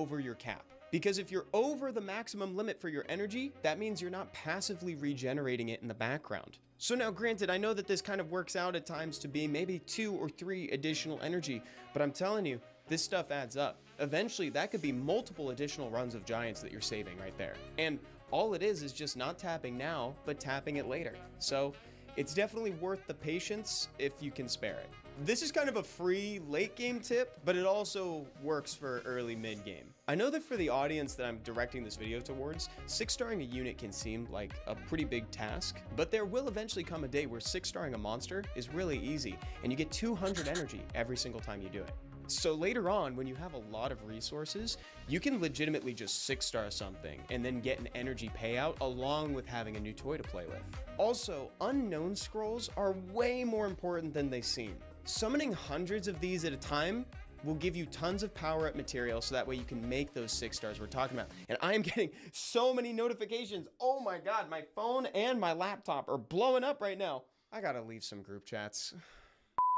over your cap. Because if you're over the maximum limit for your energy, that means you're not passively regenerating it in the background. So now granted, I know that this kind of works out at times to be maybe 2 or 3 additional energy, but I'm telling you, this stuff adds up. Eventually, that could be multiple additional runs of giants that you're saving right there. And all it is just not tapping now, but tapping it later. So it's definitely worth the patience if you can spare it. This is kind of a free late game tip, but it also works for early mid game. I know that for the audience that I'm directing this video towards, 6-starring a unit can seem like a pretty big task, but there will eventually come a day where 6-starring a monster is really easy, and you get 200 energy every single time you do it. So later on, when you have a lot of resources, you can legitimately just 6-star something and then get an energy payout along with having a new toy to play with. Also, unknown scrolls are way more important than they seem. Summoning hundreds of these at a time will give you tons of power-up material so that way you can make those 6 stars we're talking about. And I am getting so many notifications. Oh my god, my phone and my laptop are blowing up right now. I gotta leave some group chats.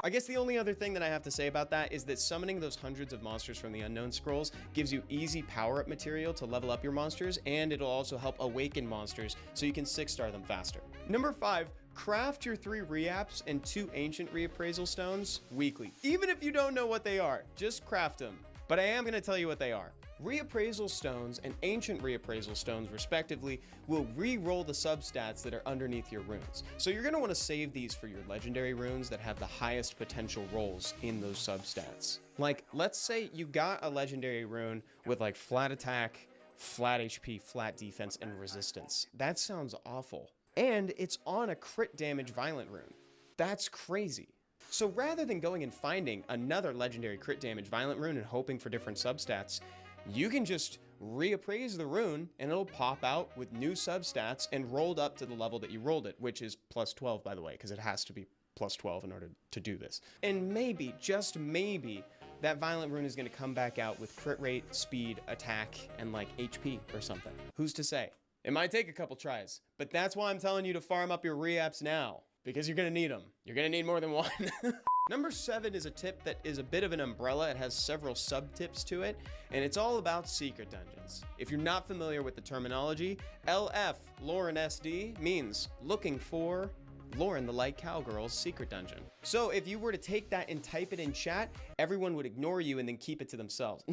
I guess the only other thing that I have to say about that is that summoning those hundreds of monsters from the unknown scrolls gives you easy power-up material to level up your monsters, and it'll also help awaken monsters so you can 6-star them faster. Number 5, craft your 3 reapps and 2 ancient reappraisal stones weekly. Even if you don't know what they are, just craft them. But I am going to tell you what they are. Reappraisal stones and ancient reappraisal stones respectively will re-roll the substats that are underneath your runes. So you're going to want to save these for your legendary runes that have the highest potential rolls in those substats. Like, let's say you got a legendary rune with like flat attack, flat HP, flat defense, and resistance. That sounds awful. And it's on a crit damage violent rune. That's crazy. So rather than going and finding another legendary crit damage violent rune and hoping for different substats, you can just reappraise the rune and it'll pop out with new substats and rolled up to the level that you rolled it, which is plus 12 by the way, because it has to be plus 12 in order to do this. And maybe, just maybe, that violent rune is going to come back out with crit rate, speed, attack, and like HP or something. Who's to say? It might take a couple tries, but that's why I'm telling you to farm up your reapps now, because you're going to need them. You're going to need more than one. Number 7 is a tip that is a bit of an umbrella. It has several sub-tips to it, and it's all about secret dungeons. If you're not familiar with the terminology, LF, Lauren SD, means looking for Lauren the Light Cowgirl's secret dungeon. So if you were to take that and type it in chat, everyone would ignore you and then keep it to themselves.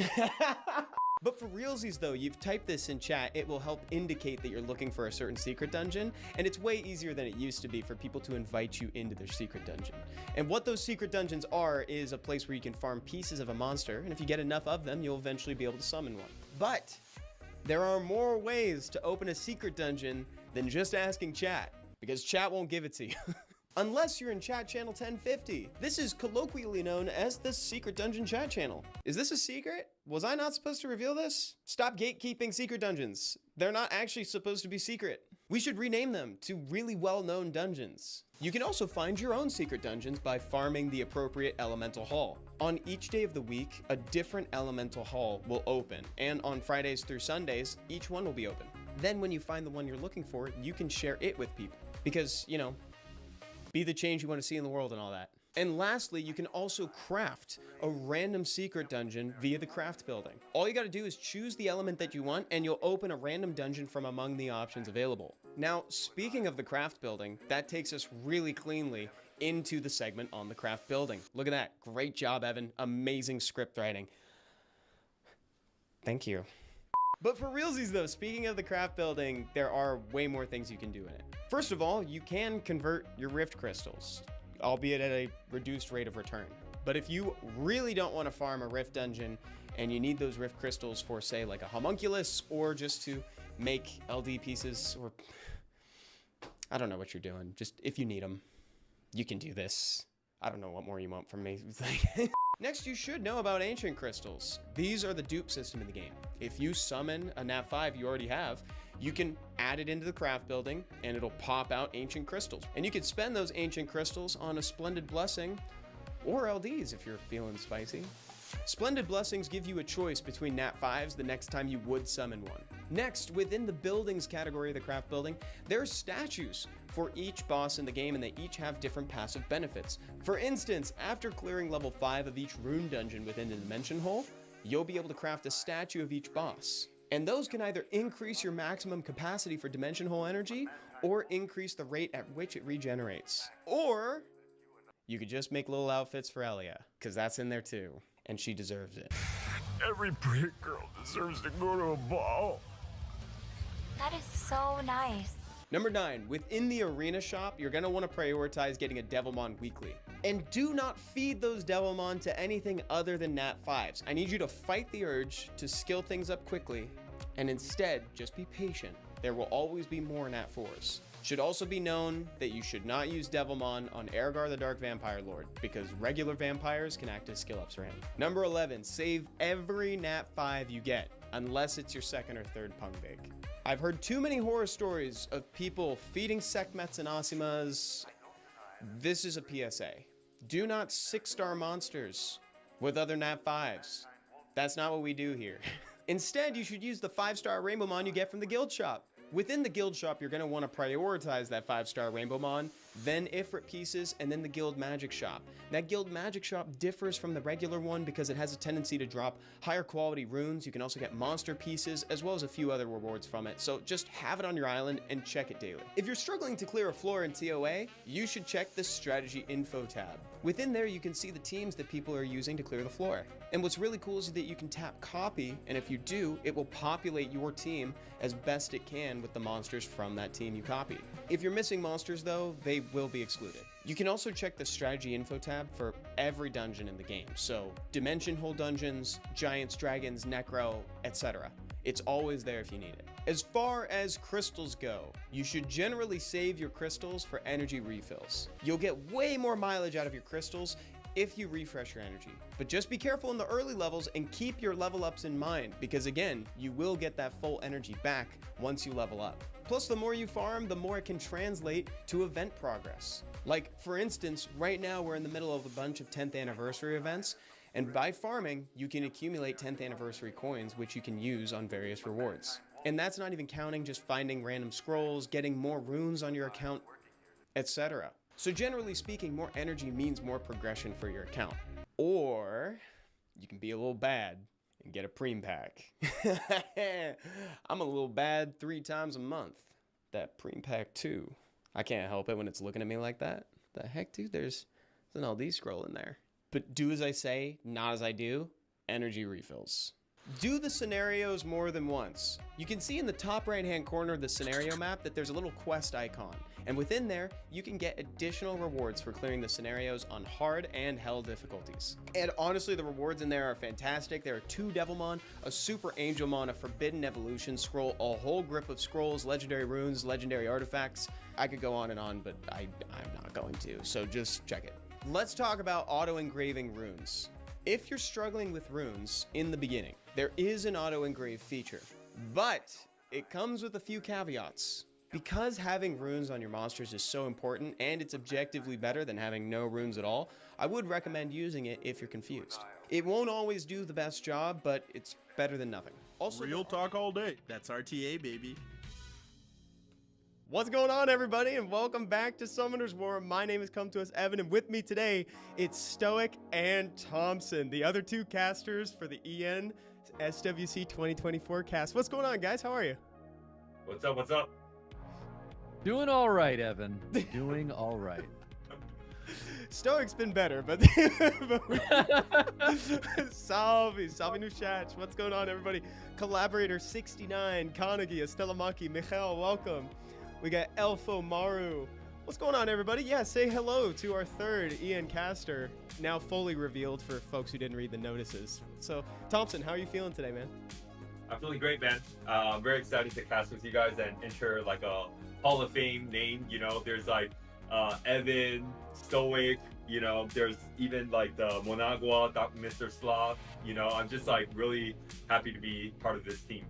But for realsies though, you've typed this in chat, it will help indicate that you're looking for a certain secret dungeon, and it's way easier than it used to be for people to invite you into their secret dungeon. And what those secret dungeons are is a place where you can farm pieces of a monster, and if you get enough of them, you'll eventually be able to summon one. But there are more ways to open a secret dungeon than just asking chat, because chat won't give it to you. Unless you're in chat channel 1050. This is colloquially known as the secret dungeon chat channel. Is this a secret? Was I not supposed to reveal this? Stop gatekeeping secret dungeons. They're not actually supposed to be secret. We should rename them to really well-known dungeons. You can also find your own secret dungeons by farming the appropriate elemental hall. On each day of the week, a different elemental hall will open, and on Fridays through Sundays, each one will be open. Then when you find the one you're looking for, you can share it with people. Because, you know, be the change you want to see in the world and all that. And lastly, you can also craft a random secret dungeon via the craft building. All you got to do is choose the element that you want and you'll open a random dungeon from among the options available. Now, speaking of the craft building, that takes us really cleanly into the segment on the craft building. Look at that. Great job, Evan. Amazing script writing. Thank you. But for realsies though, speaking of the craft building, there are way more things you can do in it. First of all, you can convert your rift crystals, albeit at a reduced rate of return. But if you really don't want to farm a rift dungeon and you need those rift crystals for say like a homunculus or just to make LD pieces, or I don't know what you're doing, just if you need them, you can do this. I don't know what more you want from me. Next, you should know about ancient crystals. These are the dupe system in the game. If you summon a Nat 5 you already have, you can add it into the craft building and it'll pop out ancient crystals. And you can spend those ancient crystals on a Splendid Blessing or LDs if you're feeling spicy. Splendid Blessings give you a choice between Nat 5s the next time you would summon one. Next, within the buildings category of the craft building, there are statues for each boss in the game and they each have different passive benefits. For instance, after clearing level 5 of each rune dungeon within the dimension hole, you'll be able to craft a statue of each boss. And those can either increase your maximum capacity for dimension hole energy or increase the rate at which it regenerates. Or you could just make little outfits for Elia, because that's in there too, and she deserves it. Every pretty girl deserves to go to a ball. That is so nice. Number 9, within the arena shop, you're going to want to prioritize getting a Devilmon weekly. And do not feed those Devilmon to anything other than Nat 5s. I need you to fight the urge to skill things up quickly, and instead, just be patient. There will always be more Nat 4s. Should also be known that you should not use Devilmon on Ergar the Dark Vampire Lord, because regular vampires can act as skill ups for him. Number 11, save every Nat 5 you get, unless it's your second or third Pungbig. I've heard too many horror stories of people feeding Sekhmets and Asimas. This is a PSA. Do not 6-star monsters with other Nat 5s. That's not what we do here. Instead, you should use the 5-star Rainbow Mon you get from the guild shop. Within the guild shop, you're going to want to prioritize that 5-star Rainbow Mon, then Ifrit pieces, and then the guild magic shop. That guild magic shop differs from the regular one because it has a tendency to drop higher quality runes. You can also get monster pieces, as well as a few other rewards from it. So just have it on your island and check it daily. If you're struggling to clear a floor in TOA, you should check the strategy info tab. Within there, you can see the teams that people are using to clear the floor. And what's really cool is that you can tap copy, and if you do, it will populate your team as best it can with the monsters from that team you copied. If you're missing monsters though, they will be excluded. You can also check the strategy info tab for every dungeon in the game. So dimension hole dungeons, giants, dragons, necro, etc. It's always there if you need it. As far as crystals go, you should generally save your crystals for energy refills. You'll get way more mileage out of your crystals if you refresh your energy. But just be careful in the early levels and keep your level ups in mind, because again, you will get that full energy back once you level up. Plus, the more you farm, the more it can translate to event progress. Like, for instance, right now we're in the middle of a bunch of 10th anniversary events, and by farming, you can accumulate 10th anniversary coins, which you can use on various rewards. And that's not even counting just finding random scrolls, getting more runes on your account, etc. So generally speaking, more energy means more progression for your account. Or you can be a little bad and get a preem pack. I'm a little bad 3 times a month. That preem pack too. I can't help it when it's looking at me like that. The heck, dude, there's an LD scroll in there. But do as I say, not as I do. Energy refills. Do the scenarios more than once. You can see in the top right hand corner of the scenario map that there's a little quest icon, and within there you can get additional rewards for clearing the scenarios on hard and hell difficulties. And honestly, the rewards in there are fantastic. There are 2 Devilmon, a Super Angelmon, a Forbidden Evolution scroll, a whole grip of scrolls, legendary runes, legendary artifacts. I could go on and on, but I'm not going to, so just check it. Let's talk about auto engraving runes. If you're struggling with runes in the beginning, there is an auto engrave feature, but it comes with a few caveats. Because having runes on your monsters is so important, and it's objectively better than having no runes at all, I would recommend using it if you're confused. It won't always do the best job, but it's better than nothing. Also, Real talk all day. That's RTA, baby. what's going on, everybody, and welcome back to Summoner's War. My name is Come To Us Evan, and with me today, it's Stoic and Thompson, the other 2 casters for the EN SWC2024 cast. What's going on, guys? How are you? What's up? What's up? Doing all right, Evan. Doing all right. Stoic's been better, but Salve Nushach. What's going on, everybody? Collaborator 69, Kanagi, Estella Maki, Michael, welcome. We got Elfo Maru. What's going on, everybody? Yeah, say hello to our 3rd EN caster, now fully revealed for folks who didn't read the notices. So, Thompson, how are you feeling today, man? I'm feeling great, man. I'm very excited to cast with you guys and enter like a Hall of Fame name. You know, there's like Evan, Stoic, you know, there's even like the Monagua, Mr. Sloth. You know, I'm just like really happy to be part of this team.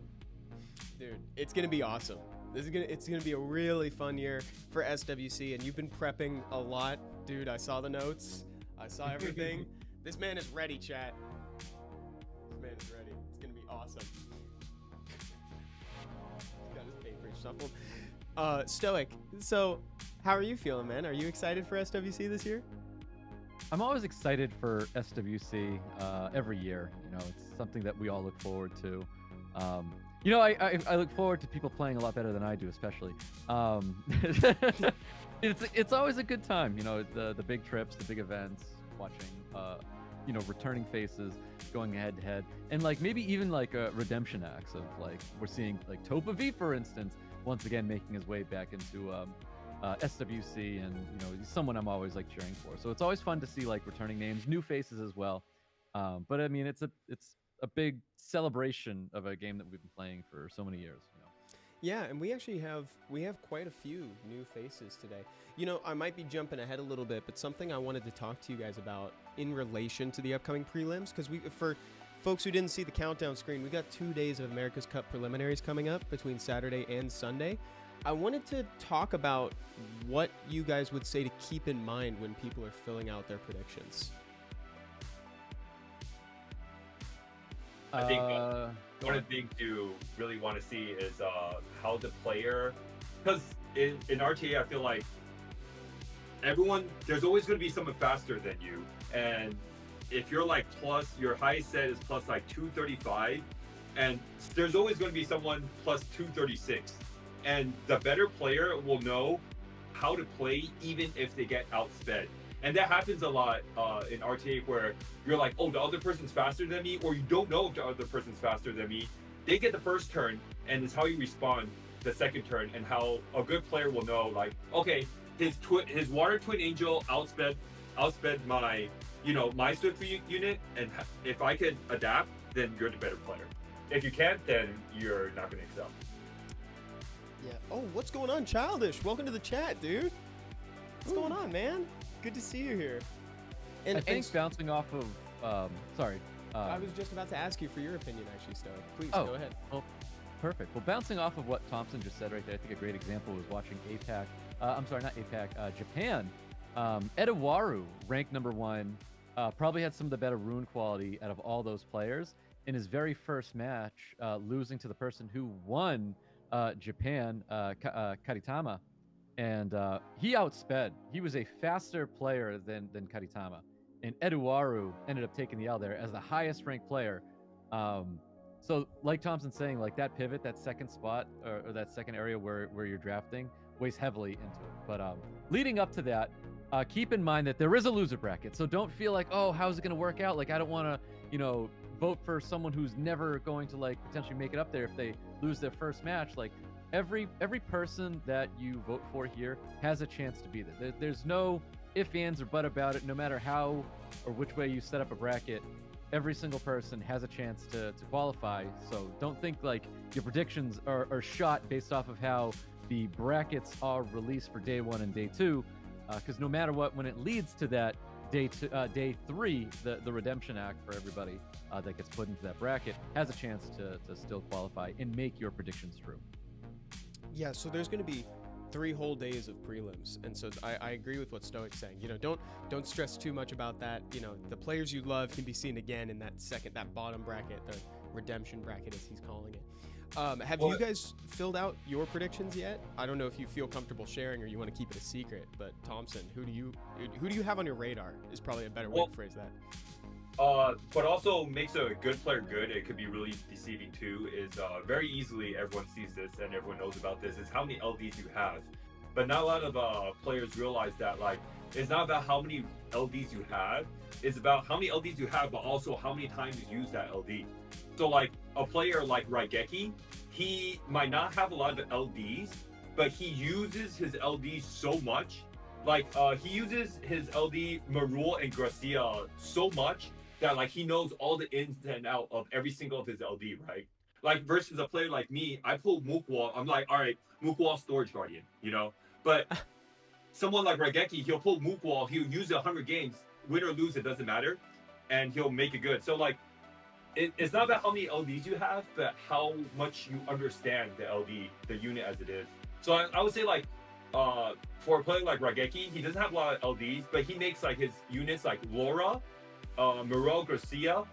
Dude, it's gonna be awesome. It's gonna be a really fun year for SWC, and you've been prepping a lot, dude. I saw the notes, I saw everything. This man is ready, chat. This man is ready. It's gonna be awesome. He's got his paper shuffled. Stoic. So, how are you feeling, man? Are you excited for SWC this year? I'm always excited for SWC every year. You know, it's something that we all look forward to. You know, I look forward to people playing a lot better than I do, especially. It's always a good time. You know, the big trips, the big events, watching you know, returning faces going head to head, and like maybe even like redemption acts of like we're seeing like Topa V, for instance, once again making his way back into SWC, and you know, he's someone I'm always like cheering for. So it's always fun to see like returning names, new faces as well. But I mean, it's a big celebration of a game that we've been playing for so many years. You know? Yeah, and we actually have quite a few new faces today. You know, I might be jumping ahead a little bit, but something I wanted to talk to you guys about in relation to the upcoming prelims, because for folks who didn't see the countdown screen, we got 2 days of America's Cup preliminaries coming up between Saturday and Sunday. I wanted to talk about what you guys would say to keep in mind when people are filling out their predictions. I think one of the things you really want to see is how the player, because in RTA I feel like there's always going to be someone faster than you, and if you're like your highest set is plus like 235, and there's always going to be someone plus 236, and the better player will know how to play even if they get outsped. And that happens a lot in RTA, where you're like, oh, the other person's faster than me, or you don't know if the other person's faster than me. They get the first turn, and it's how you respond the second turn, and how a good player will know, like, okay, his Water Twin Angel outsped my, you know, my Swift unit, and if I can adapt, then you're the better player. If you can't, then you're not going to excel. Yeah. Oh, what's going on, Childish? Welcome to the chat, dude. What's going on, man? Good to see you here. And I think bouncing off of, sorry. I was just about to ask you for your opinion, actually, Stoic. Please, go ahead. Well, perfect. Well, bouncing off of what Thompson just said right there, I think a great example was watching APAC. I'm sorry, not APAC, Japan. Edawaru, ranked #1, probably had some of the better rune quality out of all those players. In his very first match, losing to the person who won Japan, Karitama. And he outsped. He was a faster player than Karitama. And Edawaru ended up taking the L there as the highest ranked player. So like Thompson's saying, like that pivot, that second spot, or that second area where you're drafting weighs heavily into it. But leading up to that, keep in mind that there is a loser bracket. So don't feel like, oh, how's it going to work out? Like, I don't want to, you know, vote for someone who's never going to like potentially make it up there if they lose their first match. Like, every person that you vote for here has a chance to be there. There's no if, ands, or but about it. No matter how or which way you set up a bracket, every single person has a chance to qualify. So don't think like your predictions are shot based off of how the brackets are released for day 1 and day 2, because no matter what, when it leads to that day 3, the redemption act for everybody that gets put into that bracket has a chance to still qualify and make your predictions true. Yeah, so there's going to be 3 whole days of prelims, and so I agree with what Stoic's saying. You know, don't stress too much about that. You know, the players you love can be seen again in that bottom bracket, the redemption bracket as he's calling it. Have you guys filled out your predictions yet? I don't know if you feel comfortable sharing or you want to keep it a secret, but Thompson, who do you have on your radar is probably a better way to phrase that. But also makes a good player good, it could be really deceiving too, is very easily everyone sees this and everyone knows about this, is how many LDs you have. But not a lot of players realize that, like, it's not about how many LDs you have, it's about how many LDs you have, but also how many times you use that LD. So like a player like Raigeki, he might not have a lot of LDs, but he uses his LDs so much. Like he uses his LD Marul and Gracia so much that like he knows all the ins and out of every single of his LD, right? Like versus a player like me, I pull Mookwall, I'm like, all right, Mookwall Storage Guardian, you know? But someone like Raigeki, he'll pull Mookwall, he'll use it 100 games, win or lose, it doesn't matter, and he'll make it good. So like, it's not about how many LDs you have, but how much you understand the LD, the unit as it is. So I would say like, for a player like Raigeki, he doesn't have a lot of LDs, but he makes like his units like Laura, Morel Garcia,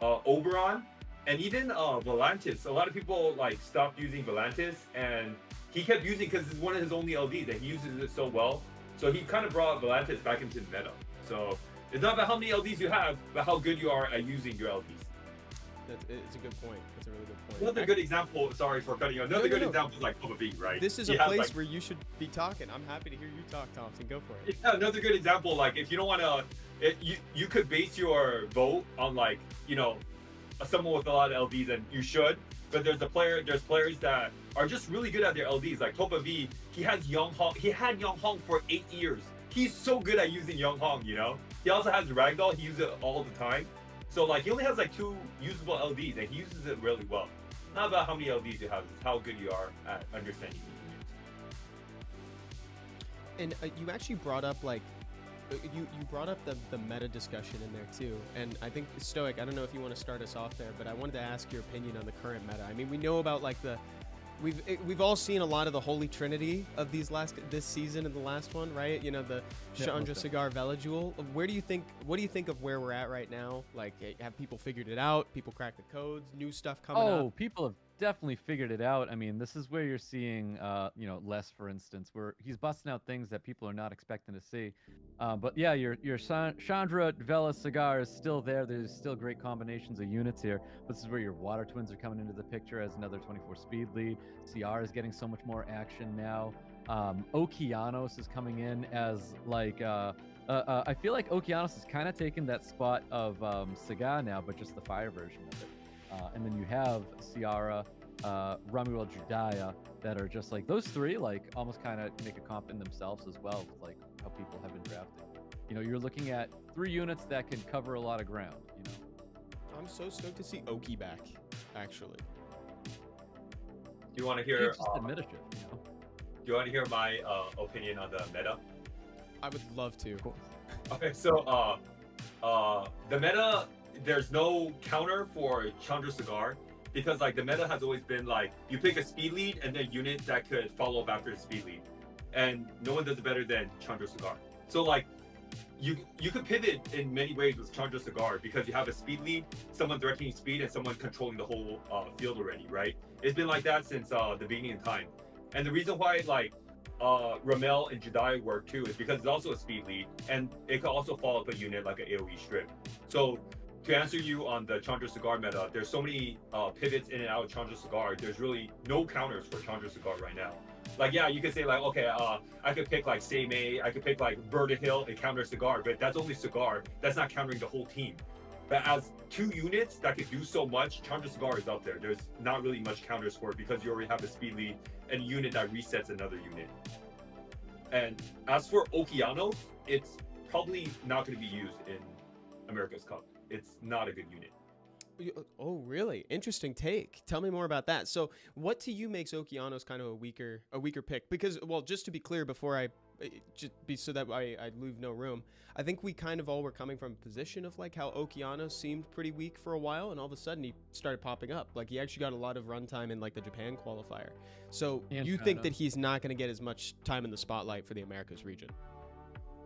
Oberon, and even Volantis. A lot of people like stopped using Volantis, and he kept using because it's one of his only LDs and he uses it so well. So he kind of brought Volantis back into the meta. So It's not about how many LDs you have, but how good you are at using your LDs. It's a good point. That's a really good point. Another good example, sorry for cutting you, another good example is like Papa B, right? This is He a has, place like, where you should be talking. I'm happy to hear you talk, Thompson. Go for it. yeah, another good example, like if you don't want to, you could base your vote on like, you know, someone with a lot of LDs, and you should, but there's players that are just really good at their LDs. Like Topa V, he had Young Hong for 8 years. He's so good at using Young Hong, you know? He also has Ragdoll, he uses it all the time. So like he only has like 2 usable LDs and he uses it really well. Not about how many LDs you have, it's how good you are at understanding the units. And you actually brought up like you brought up the meta discussion in there too, and I think Stoic, I don't know if you want to start us off there, but I wanted to ask your opinion on the current meta. I mean, we know about like we've all seen a lot of the holy trinity of this season and the last one, right? You know, the Chandra Cigar Velajuel. What do you think of where we're at right now? Like, have people figured it out? People cracked the codes? New stuff coming up? Oh, people have definitely figured it out. I mean, this is where you're seeing, you know, Les, for instance, where he's busting out things that people are not expecting to see. But yeah, your Chandra Vela Cigar is still there. There's still great combinations of units here. This is where your Water Twins are coming into the picture as another 24 speed lead. CR is getting so much more action now. Okeanos is coming in as like I feel like Okeanos is kind of taking that spot of Cigar now, but just the fire version of it. And then you have Ciara, Ramuel Judaya, that are just like those three, like almost kind of make a comp in themselves as well, with like how people have been drafted. You know, you're looking at 3 units that can cover a lot of ground. You know, I'm so stoked to see Oki back, actually. Do you want to hear? It's just a meta shift, you know. Do you want to hear my opinion on the meta? I would love to. Okay, so the meta, there's no counter for Chandra Cigar because like the meta has always been like you pick a speed lead and then unit that could follow up after the speed lead, and no one does it better than Chandra Cigar. So like you could pivot in many ways with Chandra Cigar because you have a speed lead, someone threatening speed, and someone controlling the whole field already, right? It's been like that since the beginning of time, and the reason why like Ramel and Jedi work too is because it's also a speed lead, and it could also follow up a unit like an AoE strip. So to answer you on the Chandra Cigar meta, there's so many pivots in and out of Chandra Cigar. There's really no counters for Chandra Cigar right now. Like, yeah, you could say like, okay, I could pick like Seimei, I could pick like Berta Hill and counter Cigar, but that's only Cigar. That's not countering the whole team. But as 2 units that could do so much, Chandra Cigar is up there. There's not really much counters for it because you already have a speed lead and a unit that resets another unit. And as for Okeanos, it's probably not going to be used in America's Cup. It's not a good unit. Oh, really? Interesting take. Tell me more about that. So, what to you makes Okeanos kind of a weaker pick? Because, well, just to be clear, before I so that I leave no room, I think we kind of all were coming from a position of like how Okeanos seemed pretty weak for a while, and all of a sudden he started popping up. Like he actually got a lot of runtime in like the Japan qualifier. So, you think that he's not going to get as much time in the spotlight for the Americas region?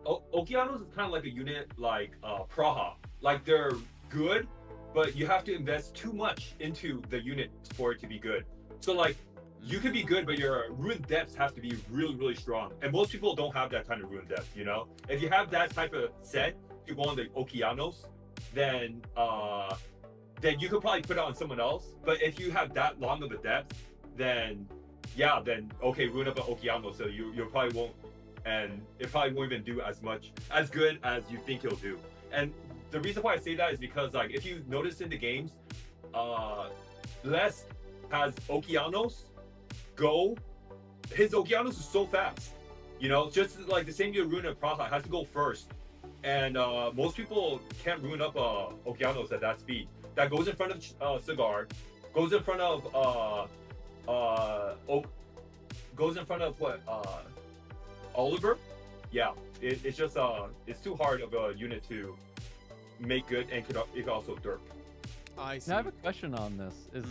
Okeanos is kind of like a unit like Praha. Like they're good, but you have to invest too much into the unit for it to be good. So like you could be good, but your rune depths have to be really, really strong. And most people don't have that kind of rune depth, you know? If you have that type of set to go on the Okeanos, then you could probably put it on someone else. But if you have that long of a depth, then yeah, then okay, rune up an Okeanos, so you probably won't, and it probably won't even do as good as you think it'll do. And the reason why I say that is because like if you notice in the games, Les has Okeanos go. His Okeanos is so fast, you know, just like the same year Rune and Praha has to go first, and most people can't rune up Okeanos at that speed. That goes in front of Cigar, goes in front of what Oliver. Yeah, it's just it's too hard of a unit to make good, and it could also derp. I see. Now I have a question on this. Is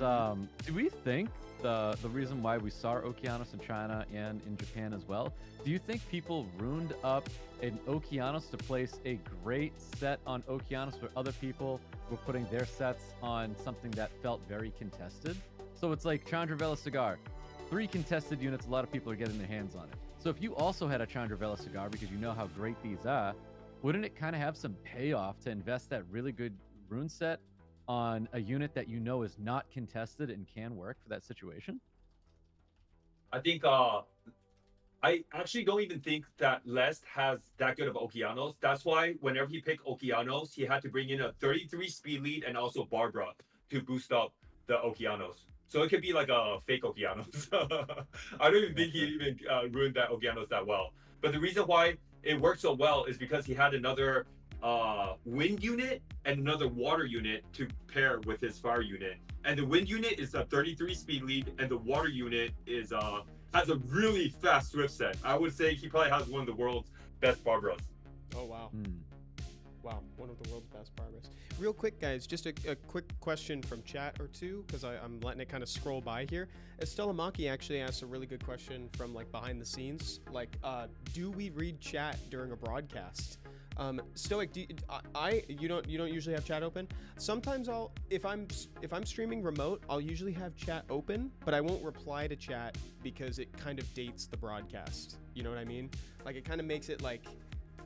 do we think the reason why we saw Okeanos in China and in Japan as well, do you think people runed up an Okeanos to place a great set on Okeanos where other people were putting their sets on something that felt very contested? So it's like Chandra Vela Cigar, 3 contested units, a lot of people are getting their hands on it. So if you also had a Chandra Vela Cigar, because you know how great these are, wouldn't it kind of have some payoff to invest that really good rune set on a unit that you know is not contested and can work for that situation? I think I actually don't even think that Lest has that good of Okeanos. That's why whenever he picked Okeanos, he had to bring in a 33 speed lead and also Barbara to boost up the Okeanos. So it could be like a fake Okeanos. I don't even think he even ruined that Okeanos that well. But the reason why it worked so well is because he had another wind unit and another water unit to pair with his fire unit. And the wind unit is a 33 speed lead, and the water unit is has a really fast swift set. I would say he probably has one of the world's best Barbaras. Oh wow. Wow, one of the world's best Barbaras. Real quick, guys, just a quick question from chat or two, because I'm letting it kind of scroll by here. Estella Maki actually asked a really good question from like behind the scenes, like, do we read chat during a broadcast? Stoic, you don't usually have chat open. Sometimes if I'm streaming remote, I'll usually have chat open, but I won't reply to chat because it kind of dates the broadcast. You know what I mean? Like it kind of makes it like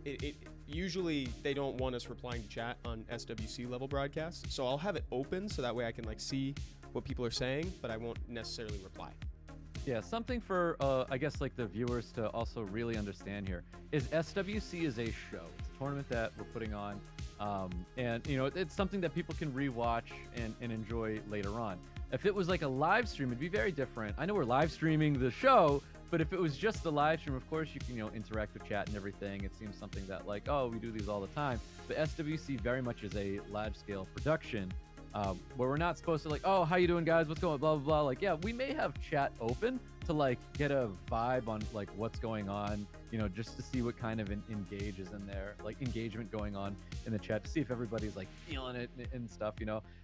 it usually they don't want us replying to chat on SWC level broadcasts, so I'll have it open so that way I can like see what people are saying, but I won't necessarily reply. Yeah, something for I guess like the viewers to also really understand here is SWC is a show. It's a tournament that we're putting on, and you know it's something that people can rewatch and enjoy later on. If it was like a live stream, it'd be very different. I know we're live streaming the show, but if it was just a live stream, of course you can interact with chat and everything. It seems something that like, oh, we do these all the time. But SWC very much is a large scale production. Where we're not supposed to like, oh, how you doing, guys? What's going on? Blah, blah, blah. Like, yeah, we may have chat open to like get a vibe on like what's going on, just to see what kind of engagement going on in the chat to see if everybody's like feeling it and stuff,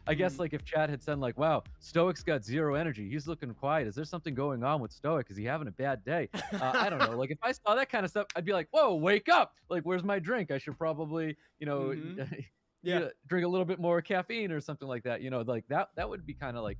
I guess like if chat had said like, wow, Stoic's got zero energy. He's looking quiet. Is there something going on with Stoic? Is he having a bad day? I don't know. Like if I saw that kind of stuff, I'd be like, whoa, wake up. Like, where's my drink? I should probably, Yeah, drink a little bit more caffeine or something like that. Like that would be kind of like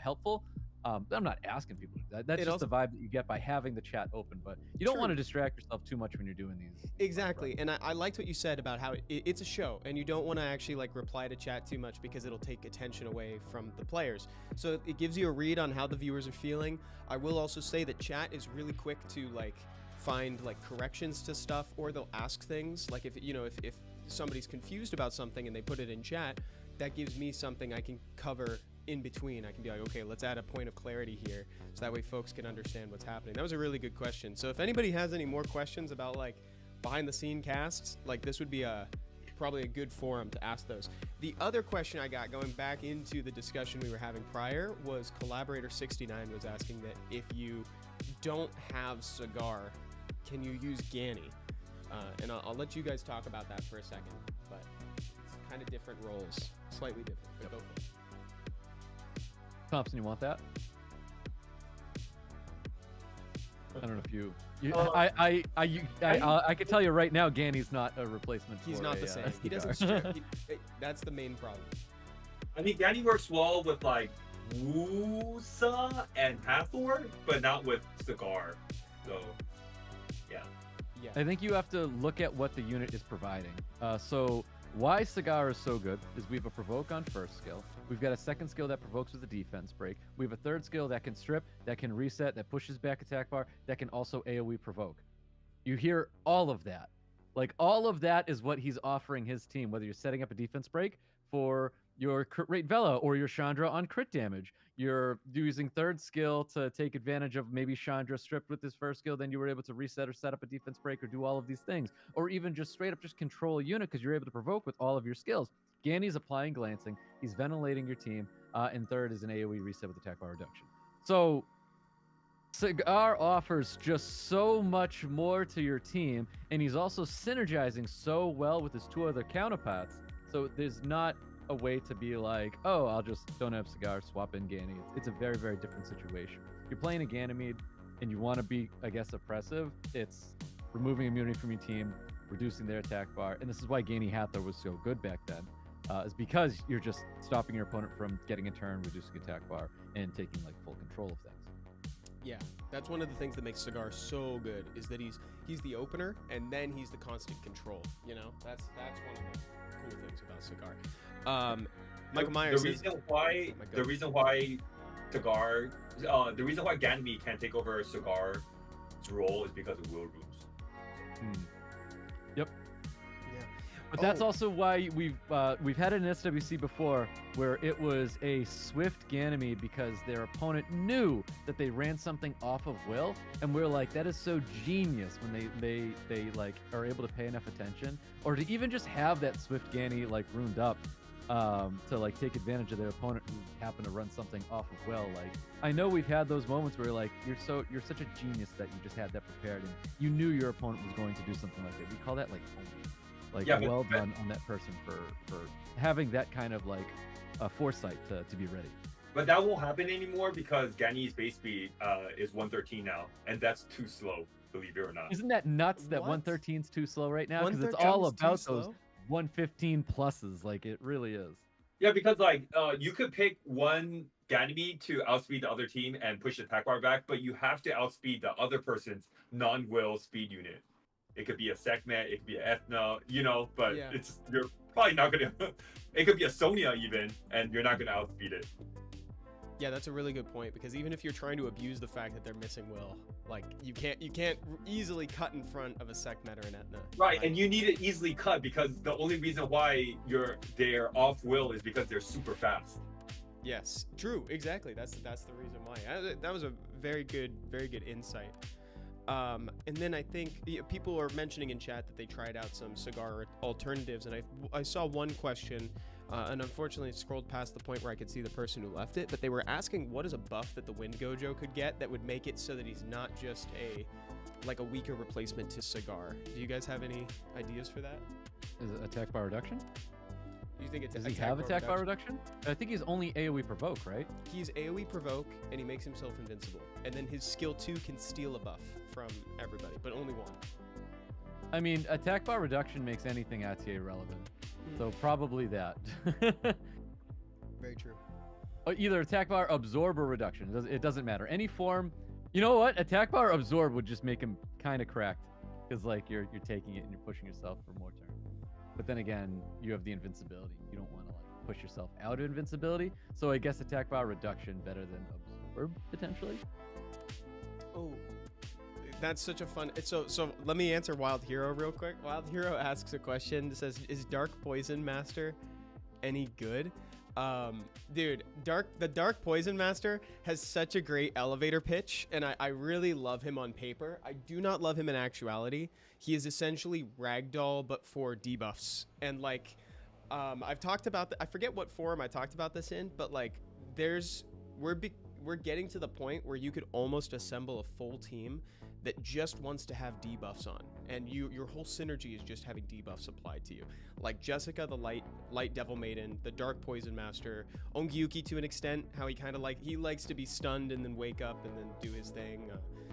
helpful. I'm not asking people to do that. That's just the vibe that you get by having the chat open. But you don't want to distract yourself too much when you're doing these. Exactly, and I liked what you said about how it's a show, and you don't want to actually like reply to chat too much because it'll take attention away from the players. So it gives you a read on how the viewers are feeling. I will also say that chat is really quick to like find like corrections to stuff, or they'll ask things like if somebody's confused about something and they put it in chat, that gives me something I can cover in between. I can be like, okay, let's add a point of clarity here so that way folks can understand what's happening. That was a really good question. So if anybody has any more questions about like behind the scene casts, like this would be probably a good forum to ask those. The other question I got going back into the discussion we were having prior was Collaborator 69 was asking that if you don't have Cigar, can you use Ganny? And I'll let you guys talk about that for a second, but it's kind of different roles, slightly different, but go for it. Thompson, you want that? I don't know if you I can tell you right now, Ganny's not a replacement. He's for not the same. He doesn't strip. That's the main problem. I mean, Ganny works well with like Wusa and Hathor, but not with Cigar. So, yeah. I think you have to look at what the unit is providing. So why Cigar is so good is we have a provoke on first skill. We've got a second skill that provokes with a defense break. We have a third skill that can strip, that can reset, that pushes back attack bar, that can also AoE provoke. You hear all of that. Like all of that is what he's offering his team, whether you're setting up a defense break for your crit rate Vela or your Chandra on crit damage. You're using third skill to take advantage of maybe Chandra stripped with his first skill, then you were able to reset or set up a defense break or do all of these things. Or even just straight up just control a unit because you're able to provoke with all of your skills. Ganny's applying glancing, he's ventilating your team, and third is an AoE reset with attack bar reduction. So Cigar offers just so much more to your team, and he's also synergizing so well with his two other counterparts. So there's not a way to be like, oh, I'll just don't have Cigar, swap in Ganny. It's a very, very different situation. If you're playing a Ganymede and you want to be, I guess, oppressive, it's removing immunity from your team, reducing their attack bar, and this is why Ganny Hathor was so good back then, is because you're just stopping your opponent from getting a turn, reducing attack bar, and taking like full control of things. Yeah, that's one of the things that makes Cigar so good is that he's the opener and then he's the constant control. You know, that's one of the cool things about Cigar. Michael Myers the says, reason why Oh my God. the reason why Cigar the reason why Ganymede can't take over Cigar's role is because of will rules. Yep. yeah. But that's Oh. also why we've had it in SWC before where it was a swift Ganymede because their opponent knew that they ran something off of will, and we're like, that is so genius when they like are able to pay enough attention, or to even just have that swift Ganny like runed up to like take advantage of their opponent who happened to run something off of will. Like, I know we've had those moments where like you're such a genius that you just had that prepared and you knew your opponent was going to do something like that. We call that like homing. Like, Yeah, well done on that person for having that kind of like foresight to be ready. But that won't happen anymore because Ganny's base speed is 113 now, and that's too slow, believe it or not. Isn't that nuts that What? 113's too slow right now? Because it's 113 all is too about those slow? 115 pluses. Like, it really is. Yeah, because like you could pick one Ganymede to outspeed the other team and push the attack bar back, but you have to outspeed the other person's non-will speed unit. It could be a Sekhmet, it could be an Ethna, you know, but Yeah. you're probably not gonna. It could be a Sonya even, and you're not gonna outspeed it. Yeah, that's a really good point because even if you're trying to abuse the fact that they're missing will, like you can't easily cut in front of a Sekhmet or an Etna. Right, and you need it easily cut because the only reason why they're off will is because they're super fast. Yes, true, exactly. That's the reason why. That was a very good insight. And then I think people are mentioning in chat that they tried out some cigar alternatives, and I saw one question, and unfortunately it scrolled past the point where I could see the person who left it, but they were asking what is a buff that the Wind Gojo could get that would make it so that he's not just a weaker replacement to Cigar. Do you guys have any ideas for that? Is it attack bar reduction? Do you think it's Does he have attack bar reduction? I think he's only AoE provoke, right? He's AoE provoke, and he makes himself invincible. And then his skill 2 can steal a buff from everybody, but only one. I mean, attack bar reduction makes anything ATA relevant. So probably that. Very true. Or either attack bar absorb or reduction. It doesn't matter. Any form. You know what? Attack bar absorb would just make him kind of cracked. Because like you're taking it and you're pushing yourself for more turns. But then again, you have the invincibility. You don't want to like push yourself out of invincibility. So I guess attack bar reduction better than absorb potentially. Oh, that's such a fun. So let me answer Wild Hero real quick. Wild Hero asks a question. It says, "Is Dark Poison Master any good?" Dude, the Dark Poison Master has such a great elevator pitch, and I really love him on paper. I do not love him in actuality. He is essentially Ragdoll, but for debuffs. And like, I've talked about I forget what forum I talked about this in, but like, we're getting to the point where you could almost assemble a full team that just wants to have debuffs on, and your whole synergy is just having debuffs applied to you. Like Jessica, the light devil maiden, the dark poison master, Ongyuki to an extent, how he likes to be stunned and then wake up and then do his thing.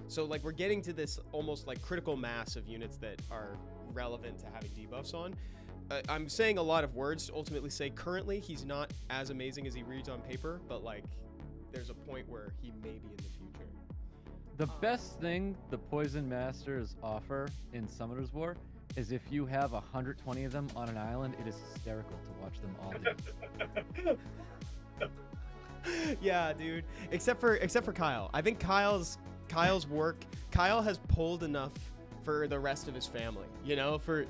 So like we're getting to this almost like critical mass of units that are relevant to having debuffs on. I'm saying a lot of words to ultimately say currently he's not as amazing as he reads on paper, but like there's a point where he may be in the future. The best thing the Poison Masters offer in Summoner's War is if you have 120 of them on an island, it is hysterical to watch them all do. Yeah, dude. Except for Kyle. I think Kyle's work. Kyle has pulled enough for the rest of his family. You know, for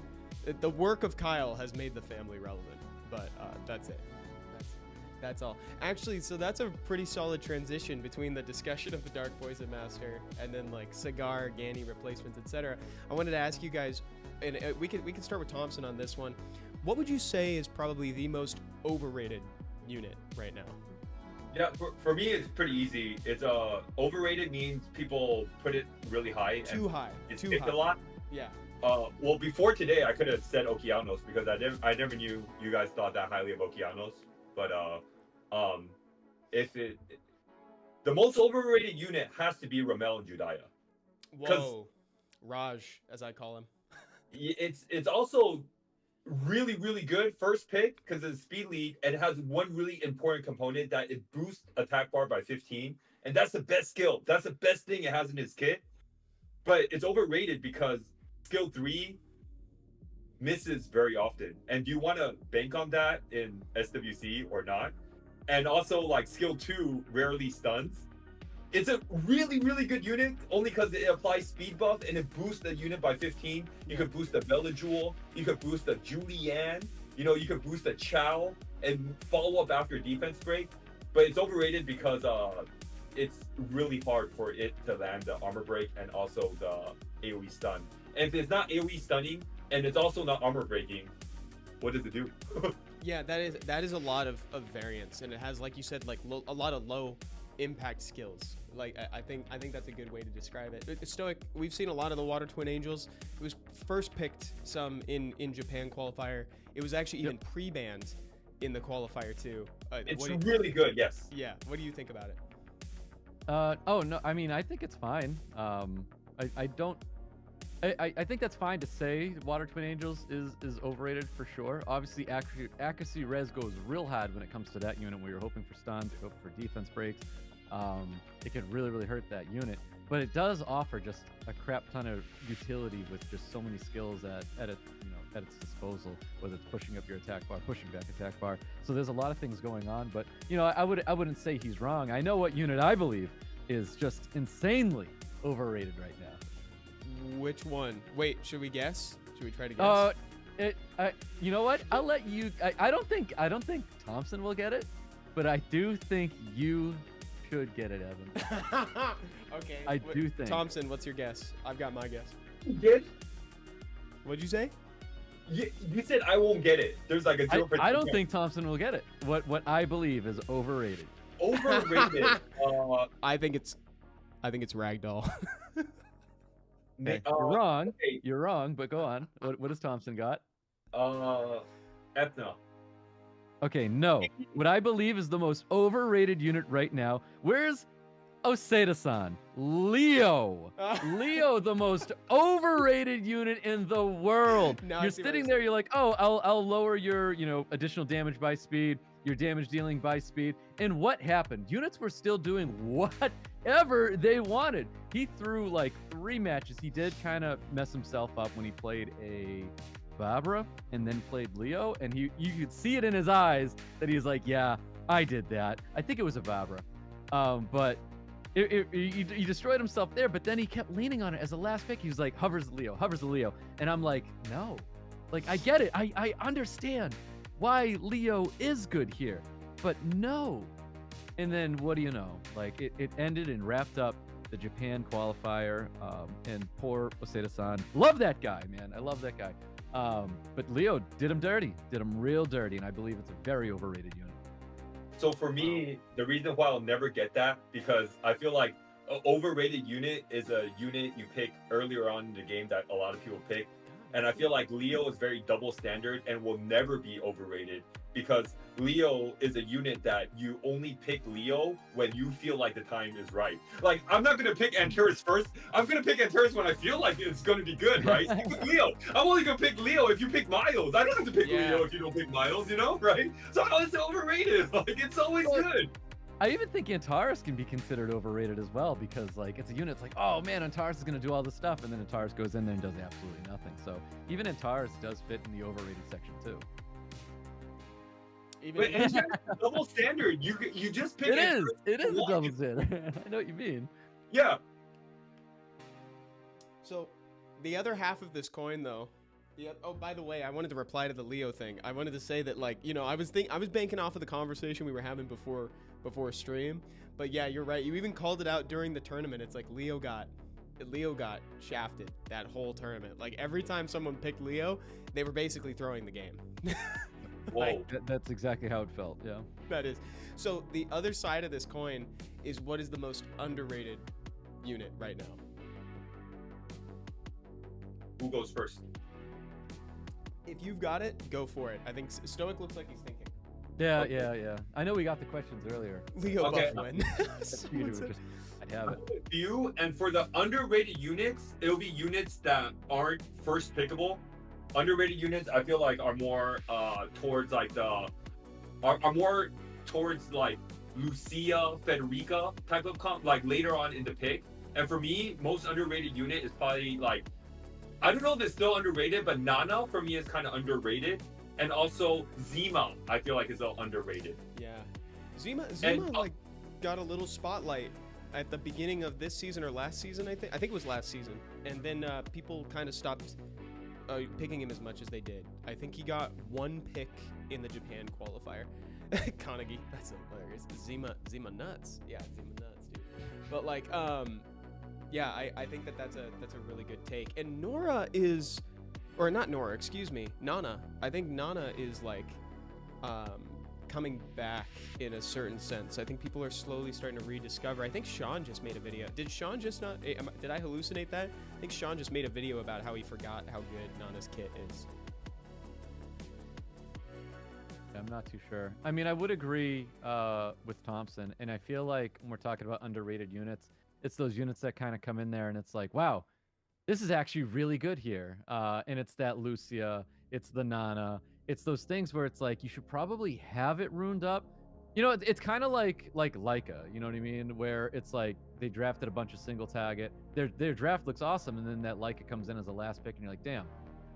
the work of Kyle has made the family relevant. But that's it. That's all. Actually, so that's a pretty solid transition between the discussion of the Dark Poison Master and then like Cigar, Ganny replacements, etc. I wanted to ask you guys, and we can start with Thompson on this one. What would you say is probably the most overrated unit right now? Yeah, for me, it's pretty easy. It's overrated means people put it really high. Too high. It's Too picked high. a lot. Yeah. Well, before today, I could have said Okeanos because I never knew you guys thought that highly of Okeanos. But the most overrated unit has to be Ramel and Judaya. Whoa. Raj, as I call him. It's also really, really good first pick because it's speed lead and it has one really important component that it boosts attack bar by 15 and that's the best skill. That's the best thing it has in its kit. But it's overrated because skill 3 misses very often. And do you want to bank on that in SWC or not? And also, like, skill 2 rarely stuns. It's a really, really good unit only because it applies speed buff and it boosts the unit by 15. You could boost the Bella Jewel, you could boost the Julianne, you know, you could boost the Chow and follow up after defense break. But it's overrated because it's really hard for it to land the armor break and also the AoE stun. And if it's not AoE stunning and it's also not armor breaking, what does it do? Yeah, that is a lot of variance, and it has, like you said, like a lot of low impact skills. Like I think that's a good way to describe it. Stoic, we've seen a lot of the Water Twin Angels. It was first picked some in Japan qualifier. It was actually even pre-banned in the qualifier too. It's really good, yes. Yeah. What do you think about it? Oh no, I mean I think it's fine. I don't. I think that's fine to say Water Twin Angels is overrated for sure. Obviously, accuracy res goes real hard when it comes to that unit where you're hoping for stuns, you're hoping for defense breaks. It can really hurt that unit. But it does offer just a crap ton of utility with just so many skills at its disposal, whether it's pushing up your attack bar, pushing back attack bar. So there's a lot of things going on. But I wouldn't say he's wrong. I know what unit I believe is just insanely overrated right now. Which one? Wait, should we guess? Should we try to guess? You know what? I'll let you. I don't think Thompson will get it, but I do think you should get it, Evan. Okay. I do think. Thompson, what's your guess? I've got my guess. You did? What'd you say? You said I won't get it. There's like a 0%. I don't think Thompson will get it. What I believe is overrated. Overrated. I think it's Ragdoll. Okay. You're wrong. Okay. You're wrong, but go on. What has Thompson got? Ethna. Okay, no. What I believe is the most overrated unit right now. Where's Oseda-san? Leo. Leo, the most overrated unit in the world. Now you're sitting there, you're like, oh, I'll lower your, additional damage by speed, your damage dealing by speed. And what happened? Units were still doing whatever they wanted. He threw like 3 matches. He did kind of mess himself up when he played a Barbara and then played Leo, and you could see it in his eyes that he's like, yeah, I did that. I think it was a Barbara. But he destroyed himself there, but then he kept leaning on it as a last pick. He was like, hovers the Leo. And I'm like, no. Like, I get it. I understand why Leo is good here, but no. And then what do you know? Like, it ended and wrapped up the Japan qualifier, and poor Oseda-san. Love that guy, man. I love that guy. But Leo did him real dirty, and I believe it's a very overrated unit. So for me, the reason why I'll never get that, because I feel like an overrated unit is a unit you pick earlier on in the game that a lot of people pick. And I feel like Leo is very double standard and will never be overrated, because Leo is a unit that you only pick Leo when you feel like the time is right. Like, I'm not going to pick Antares first. I'm going to pick Antares when I feel like it's going to be good, right? You pick Leo. I'm only going to pick Leo if you pick Miles. I don't have to pick Leo if you don't pick Miles, right? So how is it overrated? Like, it's always good. I even think Antares can be considered overrated as well, because like it's a unit. It's like, oh man, Antares is going to do all this stuff, and then Antares goes in there and does absolutely nothing. So even Antares does fit in the overrated section too. But it's just double standard. You just pick. It is a double standard. I know what you mean. Yeah. So the other half of this coin, though. Oh, by the way, I wanted to reply to the Leo thing. I wanted to say that, like, I was banking off of the conversation we were having before stream. But yeah, you're right. You even called it out during the tournament. It's like Leo got shafted that whole tournament. Like, every time someone picked Leo, they were basically throwing the game. Whoa. That's exactly how it felt. Yeah. That is. So the other side of this coin is, what is the most underrated unit right now? Who goes first? If you've got it, go for it. I think Stoic looks like he's thinking. Yeah, yeah. I know we got the questions earlier. Leo okay. buff win. I'd have it. And for the underrated units, it'll be units that aren't first pickable. Underrated units, I feel like, are more towards like are more towards like Lucia Federica type of comp, like later on in the pick. And for me, most underrated unit is probably like, I don't know if it's still underrated, but Nana for me is kind of underrated. And also Zima, I feel like is underrated. Yeah, Zima And, like got a little spotlight at the beginning of this season or last season. I think it was last season, and then people kind of stopped picking him as much as they did. I think he got one pick in the Japan qualifier. Kanagi, that's hilarious. Zima nuts. Yeah, Zima nuts, dude. But like, yeah, I think that's a really good take. And Nora is, or not Nora, excuse me, Nana. I think Nana is like, coming back in a certain sense. I think people are slowly starting to rediscover. I think Sean just made a video. Did Sean just not? Did I hallucinate that? I think Sean just made a video about how he forgot how good Nana's kit is. I'm not too sure. I mean, I would agree with Thompson, and I feel like when we're talking about underrated units, it's those units that kind of come in there and it's like, wow, this is actually really good here. And it's that Lucia, it's the Nana, it's those things where it's like you should probably have it runed up. You know, it's kind of like Leica, you know what I mean? Where it's like they drafted a bunch of single target. Their draft looks awesome, and then that Leica comes in as a last pick, and you're like, damn,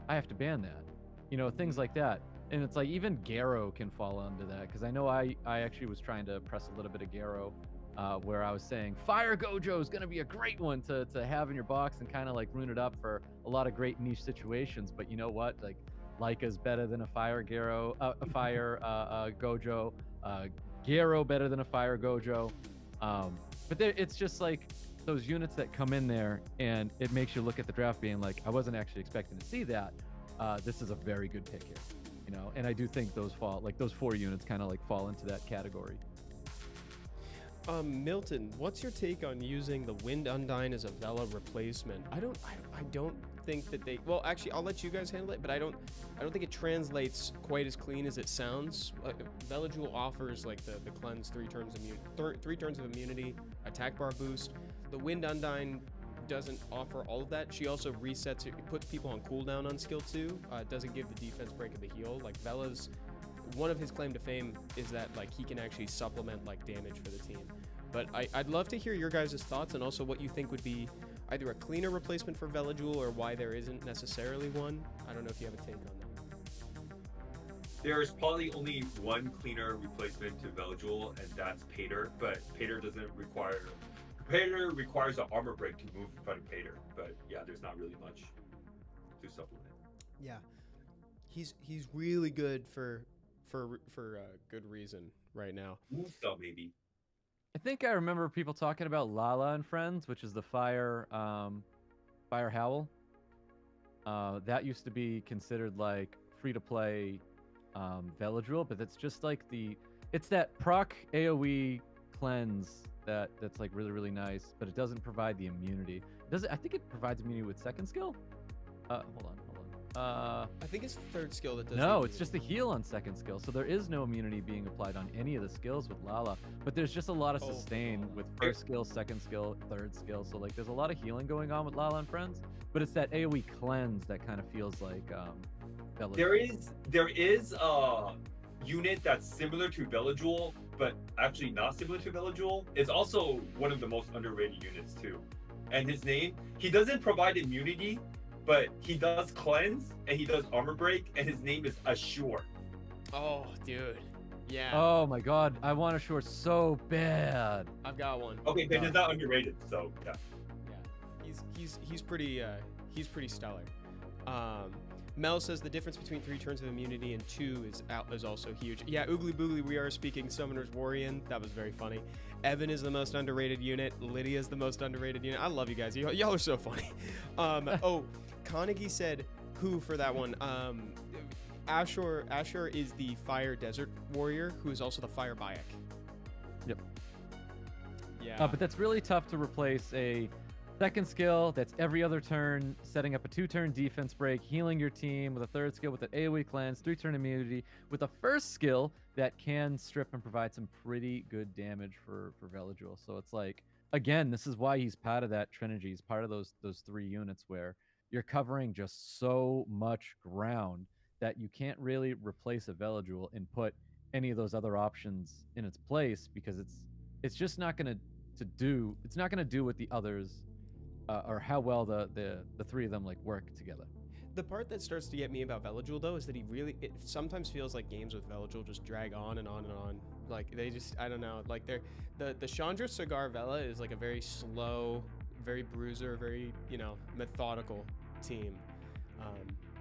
I have to ban that. You know, things like that. And it's like even Garo can fall under that, because I know I actually was trying to press a little bit of Garo, where I was saying Fire Gojo is going to be a great one to have in your box and kind of like rune it up for a lot of great niche situations. But you know what? Like Leica's better than a Fire Garo, a Fire Gojo. Garo better than a Fire Gojo. But it's just like those units that come in there, and it makes you look at the draft being like, I wasn't actually expecting to see that. This is a very good pick here. You know, and I do think those those 4 units kind of like fall into that category. Milton, what's your take on using the Wind Undyne as a Vela replacement? I don't think that they. Well, actually, I'll let you guys handle it, but I don't think it translates quite as clean as it sounds. Vela Jewel offers like the cleanse 3 turns of immunity, attack bar boost. The Wind Undyne doesn't offer all of that. She also resets it, puts people on cooldown on skill 2. Doesn't give the defense break of the heal. Like Vela's, one of his claim to fame is that like he can actually supplement like damage for the team. But I'd love to hear your guys' thoughts and also what you think would be either a cleaner replacement for Vela Jewel or why there isn't necessarily one. I don't know if you have a take on that. There's probably only one cleaner replacement to Vela Jewel, and that's Pater. But Pater requires an armor break to move in front of Pater, but yeah, there's not really much to supplement. Yeah, he's really good for good reason right now. So maybe. I think I remember people talking about Lala and Friends, which is the Fire Howl. That used to be considered like free to play Vela Jewel, but it's just like it's that proc AoE cleanse that's like really, really nice, but it doesn't provide the immunity. I think it provides immunity with second skill. Hold on. I think it's third skill that does. No, it's just a heal on second skill, so there is no immunity being applied on any of the skills with Lala. But there's just a lot of sustain with first skill, second skill, third skill. So like, there's a lot of healing going on with Lala and Friends. But it's that AoE cleanse that kind of feels like Vela. There is a unit that's similar to Vela Jewel, but actually not similar to Vela Jewel. It's also one of the most underrated units too. And his name, he doesn't provide immunity, but he does cleanse and he does armor break, and his name is Assure. Oh, dude. Yeah. Oh my god, I want Assure so bad. I've got one. Okay, then it's not underrated, so yeah. Yeah. He's pretty stellar. Mel says the difference between 3 turns of immunity and 2 is also huge. Yeah, Oogly Boogly, we are speaking Summoner's Warrior. That was very funny. Evan is the most underrated unit. Lydia is the most underrated unit. I love you guys. Y'all are so funny. Oh, Kanagi said who for that one. Ashur is the Fire Desert Warrior, who is also the Fire Bayek. Yep. Yeah. But that's really tough to replace a second skill that's every other turn, setting up a 2-turn defense break, healing your team with a third skill with an AoE cleanse, 3-turn immunity, with a first skill that can strip and provide some pretty good damage for Vela Jewel. So it's like, again, this is why he's part of that Trinity. He's part of those 3 units where you're covering just so much ground that you can't really replace a Vela Jewel and put any of those other options in its place, because it's just not going to do what the others or how well the three of them like work together. The part that starts to get me about Veligil though is that it sometimes feels like games with Veligil just drag on and on and on. Like they just, I don't know, like the Chandra Cigar Vela is like a very slow, very bruiser, very, you know, methodical team.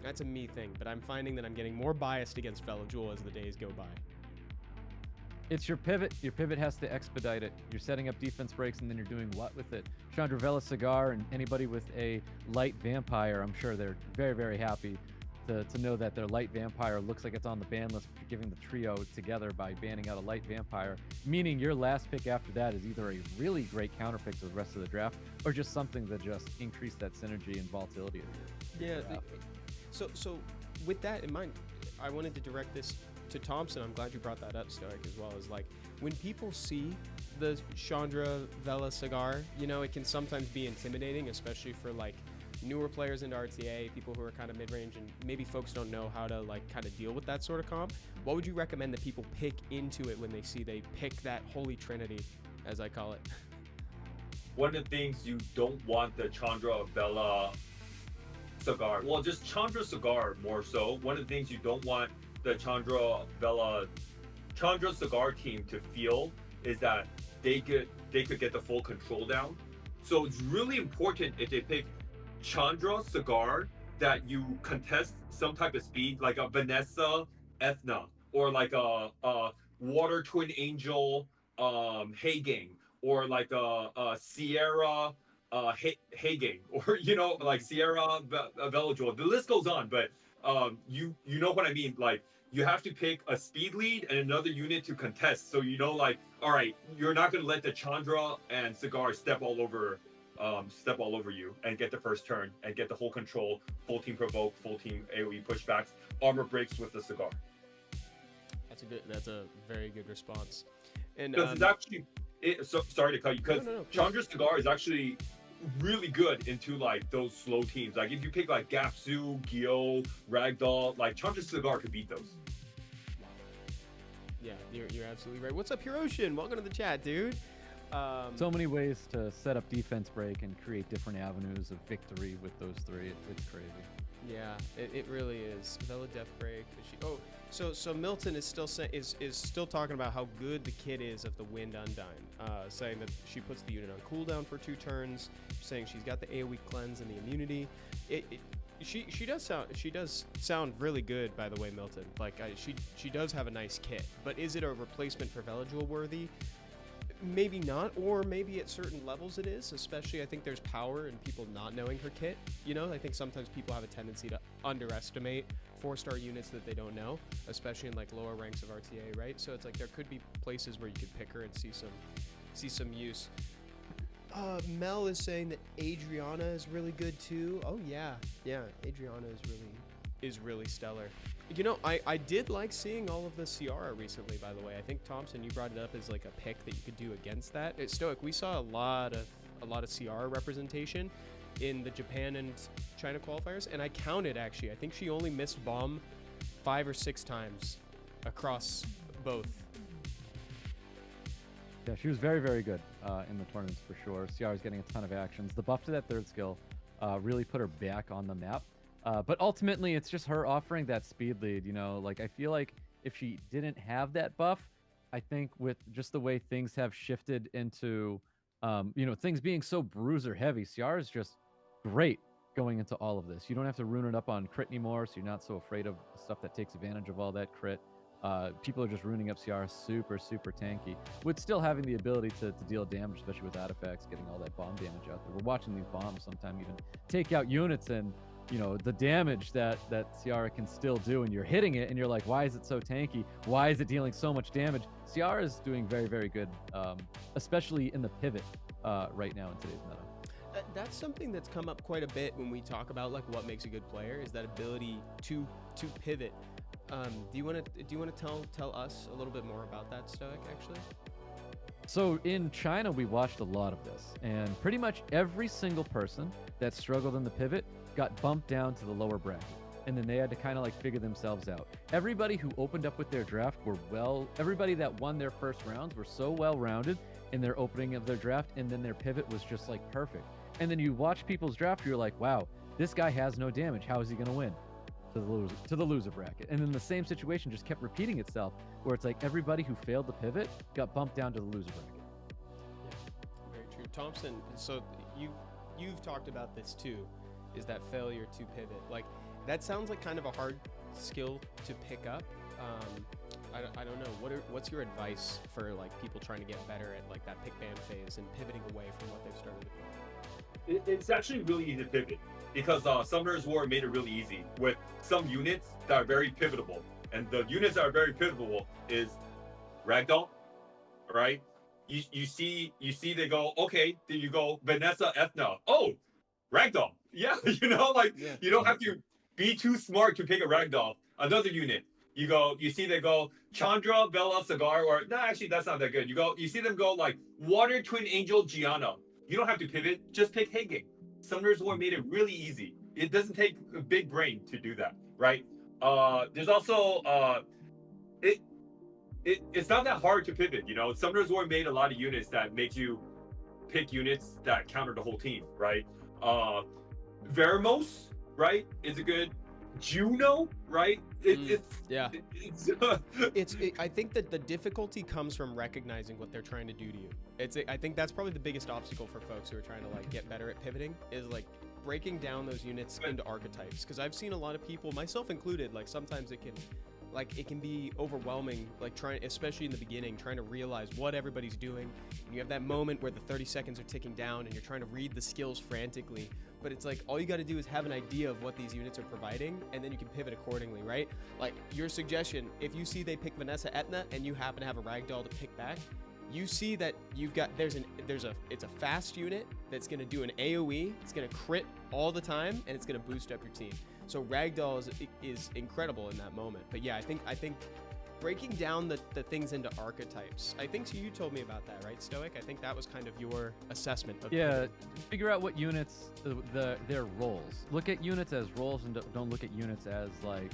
That's a me thing, but I'm finding that I'm getting more biased against Veligil as the days go by. It's your pivot. Your pivot has to expedite it. You're setting up defense breaks, and then you're doing what with it? Chandra Vela Cigar and anybody with a light vampire, I'm sure they're very, very happy to know that their light vampire looks like it's on the ban list, but you're giving the trio together by banning out a light vampire, meaning your last pick after that is either a really great counter pick to the rest of the draft, or just something that just increase that synergy and volatility of your draft. So with that in mind, I wanted to direct this to Thompson. I'm glad you brought that up, Stoic, as well. As like when people see the Chandra Vela Cigar, you know, it can sometimes be intimidating, especially for like newer players into RTA, people who are kind of mid-range, and maybe folks don't know how to like kind of deal with that sort of comp. What would you recommend that people pick into it when they pick that holy trinity, as I call it? One of the things you don't want the Chandra Vela Cigar, well, just Chandra Cigar more so. One of the things you don't want the Chandra Cigar team to feel is that they could get the full control down. So it's really important if they pick Chandra Cigar that you contest some type of speed, like a Vanessa Ethna, or like a Water Twin Angel Hagang, or like a Sierra Hagang, or you know, like Sierra Veligil. The list goes on, but you know what I mean. Like you have to pick a speed lead and another unit to contest. So you know, like, all right, you're not gonna let the Chandra and Cigar step all over you and get the first turn and get the whole control, full team provoke, full team AoE pushbacks, armor breaks with the Cigar. That's a very good response. And because it's actually, sorry to cut you, because Chandra Cigar is actually really good into like those slow teams. Like if you pick like Gapsu, Gyo, Ragdoll, like Chandra Cigar could beat those. Yeah, you're absolutely right. What's up, Hirotion? Welcome to the chat, dude. So many ways to set up defense break and create different avenues of victory with those three. It's crazy. Yeah, it really is. Vela Death Break. So Milton is still still talking about how good the kit is of the Wind Undyne, saying that she puts the unit on cooldown for 2 turns, saying she's got the AoE cleanse and the immunity. She does sound really good, by the way, Milton. Like she does have a nice kit, but is it a replacement for Veligil worthy? Maybe not, or maybe at certain levels it is. Especially, I think there's power in people not knowing her kit. You know, I think sometimes people have a tendency to underestimate 4-star units that they don't know, especially in like lower ranks of RTA, right? So it's like there could be places where you could pick her and see some use. Mel is saying that Adriana is really good too. Oh yeah, Adriana is really stellar. You know, I did like seeing all of the Ciara recently, by the way. I think Thompson, you brought it up as like a pick that you could do against that. At Stoic, we saw a lot of Ciara representation in the Japan and China qualifiers, and I counted actually. I think she only missed bomb 5 or 6 times across both. Yeah, she was very, very good in the tournaments for sure. Ciara's getting a ton of actions. The buff to that 3rd skill really put her back on the map. But ultimately, it's just her offering that speed lead, you know? Like, I feel like if she didn't have that buff, I think with just the way things have shifted into, you know, things being so bruiser heavy, Ciara's just great going into all of this. You don't have to rune it up on crit anymore, so you're not so afraid of stuff that takes advantage of all that crit. People are just runing up Ciara super, super tanky, with still having the ability to deal damage, especially with artifacts, getting all that bomb damage out there. We're watching these bombs sometimes even take out units, and you know, the damage that Ciara can still do, and you're hitting it and you're like, why is it so tanky? Why is it dealing so much damage? Ciara is doing very, very good, especially in the pivot right now in today's meta. That's something that's come up quite a bit when we talk about like what makes a good player, is that ability to pivot. Do you want to tell us a little bit more about that, Stoic, actually? So in China, we watched a lot of this, and pretty much every single person that struggled in the pivot got bumped down to the lower bracket. and then they had to kind of like figure themselves out. Everybody who opened up with their draft everybody that won their first rounds were so well-rounded in their opening of their draft, and then their pivot was just like perfect. And then you watch people's draft, you're like, wow, this guy has no damage. How is he going to win? To the loser bracket. And then the same situation just kept repeating itself, where it's like everybody who failed the pivot got bumped down to the loser bracket. Yeah, very true. Thompson, so you've talked about this too, is that failure to pivot. Like, that sounds like kind of a hard skill to pick up. I don't know. What's your advice for like people trying to get better at like that pick ban phase and pivoting away from what they've started with? It's actually really easy to pivot because Summoner's War made it really easy with some units that are very pivotable. And the units that are very pivotable is Ragdoll, right? You see they go, okay, then you go Vanessa Ethna. Oh, Ragdoll. Yeah, you don't have to be too smart to pick a Ragdoll. Another unit. You see they go Chandra, Bella, Cigar, or no, actually that's not that good. You see them go like Water Twin Angel, Gianna. You don't have to pivot, just pick Haging. Summoner's War made it really easy. It doesn't take a big brain to do that, right? There's also it's not that hard to pivot, Summoner's War made a lot of units that makes you pick units that counter the whole team, right? Veramos, right, is a good Juno, right? I think that the difficulty comes from recognizing what they're trying to do to you. I think that's probably the biggest obstacle for folks who are trying to like get better at pivoting, is like breaking down those units into archetypes. Because I've seen a lot of people, myself included, like sometimes it can be overwhelming, like especially in the beginning, trying to realize what everybody's doing. And you have that moment where the 30 seconds are ticking down and you're trying to read the skills frantically. But it's like, all you got to do is have an idea of what these units are providing, and then you can pivot accordingly, right? Like your suggestion, if you see they pick Vanessa Etna and you happen to have a Ragdoll to pick back, you see that it's a fast unit that's going to do an AoE, it's going to crit all the time, and it's going to boost up your team. So Ragdoll is incredible in that moment. But yeah, I think breaking down the things into archetypes. I think you told me about that, right, Stoic? I think that was kind of your assessment of figure out what units their roles. Look at units as roles, and don't look at units as like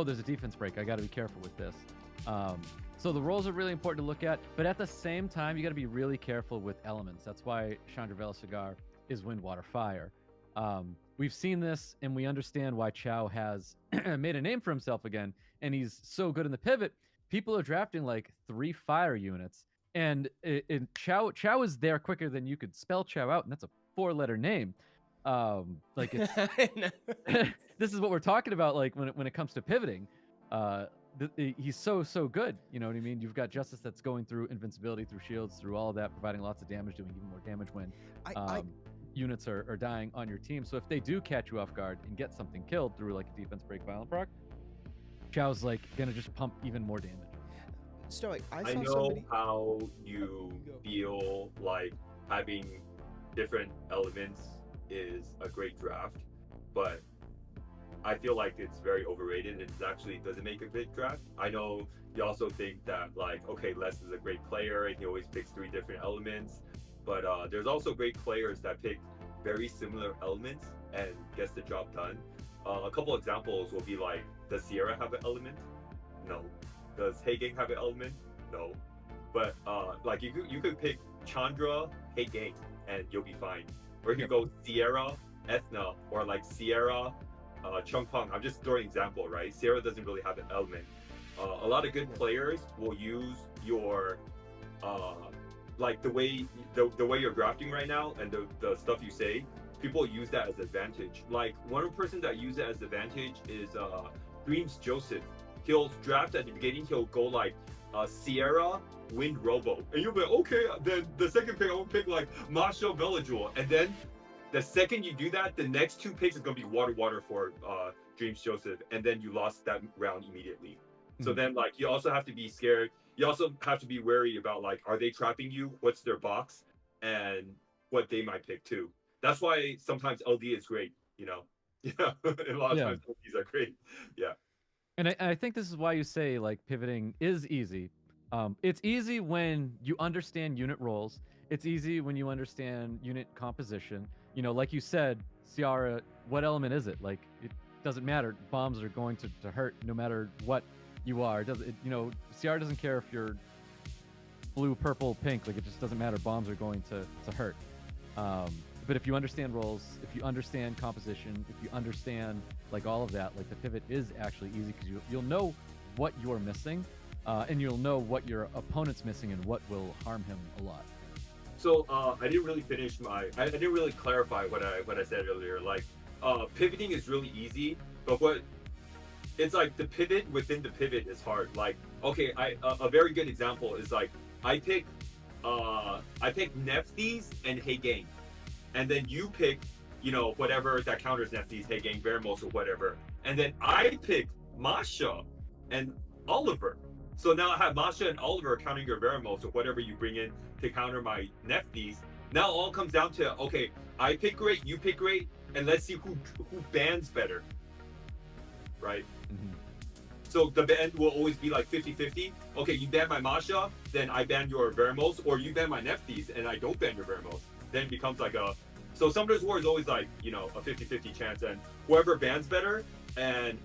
there's a defense break, I got to be careful with this. So the roles are really important to look at, but at the same time you got to be really careful with elements. That's why Chandra Vela Cigar is Wind, Water, Fire. We've seen this, and we understand why Chow has made a name for himself again, and he's so good in the pivot. People are drafting like 3 fire units, and Chow is there quicker than you could spell Chow out, and that's a 4-letter name. Like it's this is what we're talking about. Like when it comes to pivoting, he's so good. You know what I mean? You've got Justice that's going through invincibility, through shields, through all of that, providing lots of damage, doing even more damage when units are dying on your team. So if they do catch you off guard and get something killed through like a defense break violent proc, Chow's like gonna just pump even more damage. Stoic, I know how you feel like having different elements is a great draft, but I feel like it's very overrated and it actually doesn't make a big draft. I know you also think that like, okay, Les is a great player and he always picks 3 different elements, but there's also great players that pick very similar elements and gets the job done. A couple examples will be like, does Sierra have an element? No. Does Hageng have an element? No. But like you could pick Chandra, Hageng, and you'll be fine. Or you could go Sierra, Ethna, or like Sierra, Chung Pang. I'm just throwing an example, right? Sierra doesn't really have an element. A lot of good players will use your like the way you're drafting right now and the stuff you say. People use that as advantage. Like one person that uses it as advantage is Dreams Joseph. He'll draft at the beginning. He'll go like Sierra, Wind, Robo, and you'll be like, okay. Then the second pick, I will pick like Marshall, Belladjewel, and then the second you do that, the next 2 picks is gonna be water for Dreams Joseph, and then you lost that round immediately. So then like you also have to be scared. You also have to be wary about like, are they trapping you? What's their box, and what they might pick too. That's why sometimes LD is great, Yeah, a lot of times LDs are great. Yeah. And I think this is why you say like pivoting is easy. It's easy when you understand unit roles. It's easy when you understand unit composition. Like you said, Ciara, what element is it? Like doesn't matter. Bombs are going to hurt no matter what you are. CR doesn't care if you're blue, purple, pink. Like, it just doesn't matter. Bombs are going to hurt. But if you understand roles, if you understand composition, if you understand like all of that, like the pivot is actually easy because you'll know what you're missing, and you'll know what your opponent's missing and what will harm him a lot. So I didn't really finish I didn't really clarify what I said earlier. Like, pivoting is really easy, but it's like the pivot within the pivot is hard. Like, okay, a very good example is like I pick Nefties and Hey Gang, and then you pick, whatever that counters Nefties, Hey Gang, Vermos, or whatever, and then I pick Masha and Oliver. So now I have Masha and Oliver counting your Vermos or whatever you bring in to counter my Nefties. Now all comes down to, okay, I pick great, you pick great, and let's see who bans better, right? Mm-hmm. So the ban will always be like 50-50. Okay, you ban my Masha, then I ban your Vermos, or you ban my Nefties and I don't ban your Vermos. Then it becomes like so Summoner's War is always like, a 50-50 chance, and whoever bans better and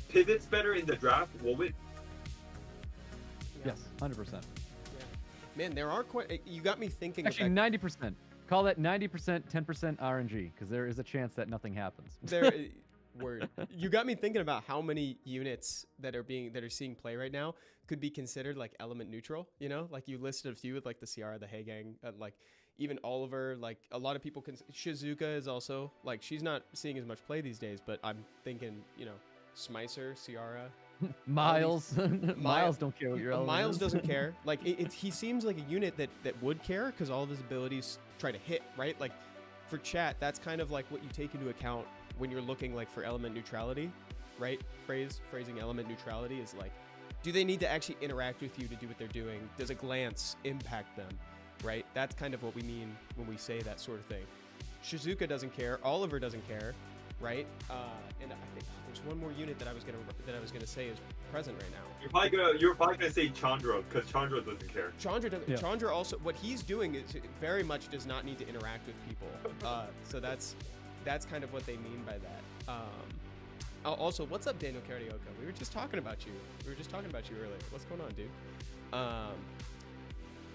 pivots better in the draft will win. Yes, 100%. Yeah. Man, there are quite. You got me thinking. Actually, 90%. Call that 90%, 10% RNG, because there is a chance that nothing happens. Word. You got me thinking about how many units that are seeing play right now could be considered like element neutral. Like you listed a few with like the Ciara, the Hey Gang, like even Oliver. Like a lot of people Shizuka is also like, she's not seeing as much play these days, but I'm thinking, Smicer, Ciara. Miles. Miles don't care what your element Miles is. doesn't care. Like he seems like a unit that would care because all of his abilities try to hit, right? Like for chat, that's kind of like what you take into account when you're looking like for element neutrality, right? Phrasing element neutrality is like, do they need to actually interact with you to do what they're doing? Does a glance impact them, right? That's kind of what we mean when we say that sort of thing. Shizuka doesn't care. Oliver doesn't care, right? And I think there's one more unit that I was gonna say is present right now. You're probably gonna say Chandra, because Chandra doesn't care. Chandra doesn't. Yeah. Chandra also, what he's doing is very much does not need to interact with people. So that's kind of what they mean by that. Also, what's up, Daniel Karaoke? We were just talking about you. Earlier. What's going on,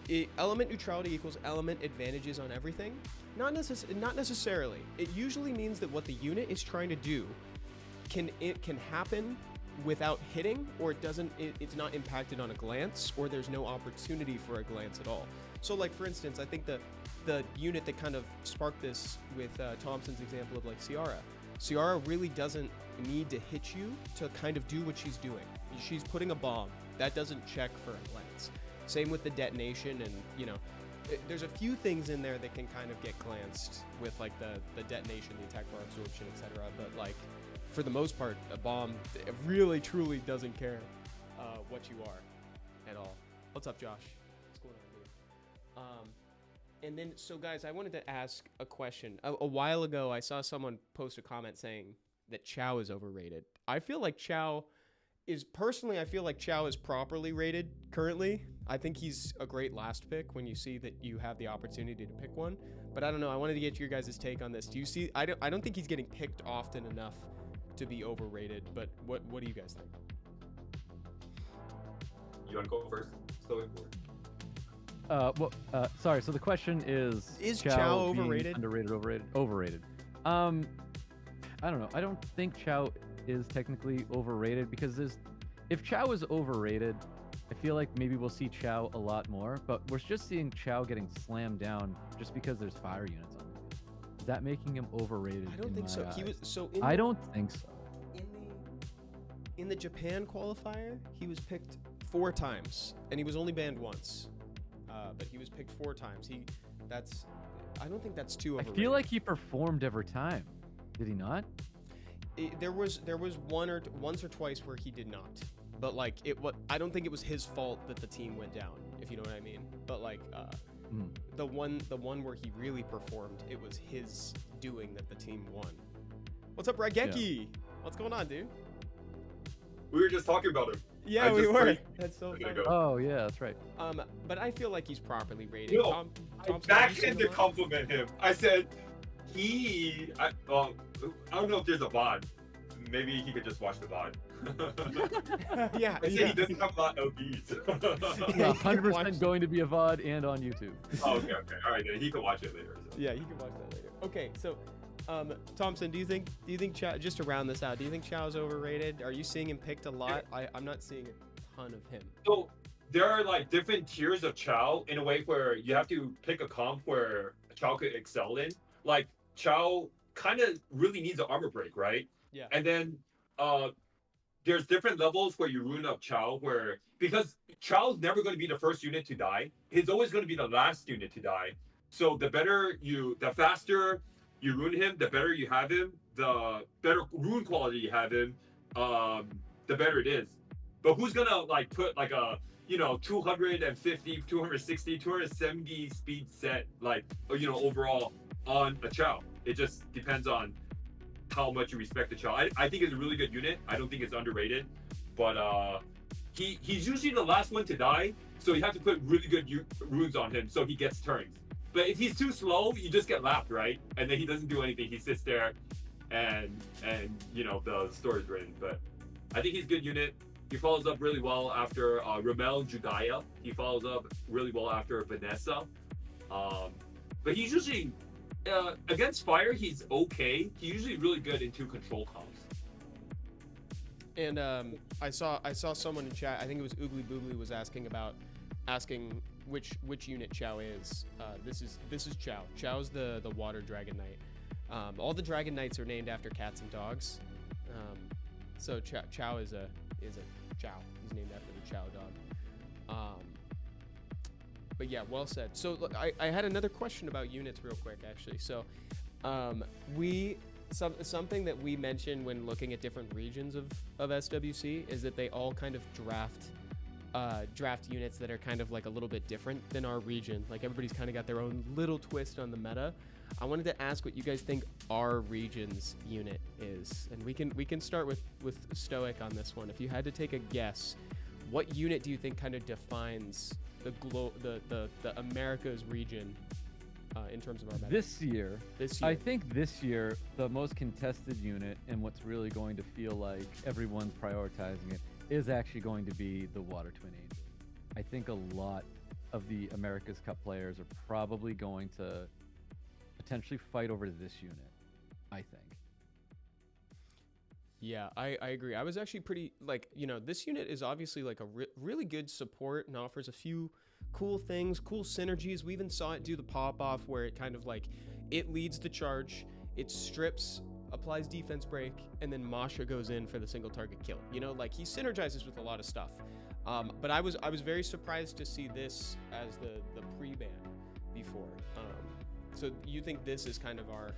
dude? Element neutrality equals element advantages on everything. Not necessarily. It usually means that what the unit is trying to do can happen without hitting, or it's not impacted on a glance, or there's no opportunity for a glance at all. So like for instance, I think the unit that kind of sparked this with Thompson's example of like Ciara really doesn't need to hit you to kind of do what she's doing. She's putting a bomb. That doesn't check for a glance. Same with the detonation, and there's a few things in there that can kind of get glanced with like the detonation, the attack bar absorption, etc. But like for the most part, a bomb really truly doesn't care what you are at all. What's up, Josh? What's going on, dude? And then, so guys, I wanted to ask a question. A while ago, I saw someone post a comment saying that Chao is overrated. I feel like Chao is properly rated currently. I think he's a great last pick when you see that you have the opportunity to pick one. But I don't know. I wanted to get your guys' take on this. Do you see? I don't think he's getting picked often enough to be overrated. But what do you guys think? You want to go first? Sorry. So the question is Chao being overrated? Underrated, overrated, overrated. I don't know. I don't think Chao is technically overrated because if Chao is overrated, I feel like maybe we'll see Chao a lot more. But we're just seeing Chao getting slammed down just because there's fire units on him. Is that making him overrated? I don't think so. Eyes? I don't think so. In the Japan qualifier, he was picked 4 times, and he was only banned once. But he was picked 4 times. I don't think that's too overrated. I feel like he performed every time. Did he not? There was once or twice where he did not. But like I don't think it was his fault that the team went down, if you know what I mean. But like the one where he really performed, it was his doing that the team won. What's up, Rageki? Yeah. What's going on, dude? We were just talking about him. Yeah, we were. That's so funny. Oh yeah, that's right. But I feel like he's properly rated. No, I backhanded to compliment him. I said I don't know if there's a bot. maybe he could just watch the VOD. Yeah, I say yeah. he doesn't have a lot of LBs. Yeah, you can 100% watch- going to be a VOD and on YouTube. Oh, okay. All right, then he can watch it later. So. Yeah, you can watch that later. Okay, so Thompson, do you think Chow, just to round this out, do you think Chow's overrated? Are you seeing him picked a lot? I'm not seeing a ton of him. So there are like different tiers of Chow in a way where you have to pick a comp where Chow could excel in. Like Chow kind of really needs an armor break, right? Yeah. And then there's different levels where you ruin up Chow where because Chow's never going to be the first unit to die. He's always going to be the last unit to die. So the faster you ruin him, the better you have him, the better rune quality you have him, the better it is. But who's gonna like put like a 250, 260, 270 speed set like overall on a Chow? It just depends on how much you respect the Chow. I think it's a really good unit. I don't think it's underrated, but he's usually the last one to die, so you have to put really good runes on him so he gets turns. But if he's too slow, you just get lapped, right? And then he doesn't do anything. He sits there, and the story's written. But I think he's a good unit. He follows up really well after Ramel Judaya. He follows up really well after Vanessa. But he's usually against fire. He's okay. He's usually really good into control comps. And I saw someone in chat. I think it was Oogly Boogly was asking which unit Chow is. This is Chow. Chow's the water dragon knight. All the dragon knights are named after cats and dogs. So Chow is a Chow. He's named after the Chow dog. But yeah, well said. So look, I had another question about units real quick actually. So something that we mentioned when looking at different regions of SWC is that they all kind of draft units that are kind of like a little bit different than our region. Like everybody's kind of got their own little twist on the meta. I wanted to ask what you guys think our region's unit is, and we can start with Stoic on this one. If you had to take a guess, what unit do you think kind of defines the America's region in terms of our meta? This year, I I think this year, the most contested unit and what's really going to feel like everyone's prioritizing it is actually going to be the Water Twin Angel. I think a lot of the America's Cup players are probably going to potentially fight over this unit, I think. Yeah, I agree. I was actually pretty, this unit is obviously like a really good support and offers a few cool things, cool synergies. We even saw it do the pop-off where it kind of it leads the charge, it strips, applies defense break, and then Masha goes in for the single target kill. He synergizes with a lot of stuff. But I was very surprised to see this as the pre-ban before. So you think this is kind of our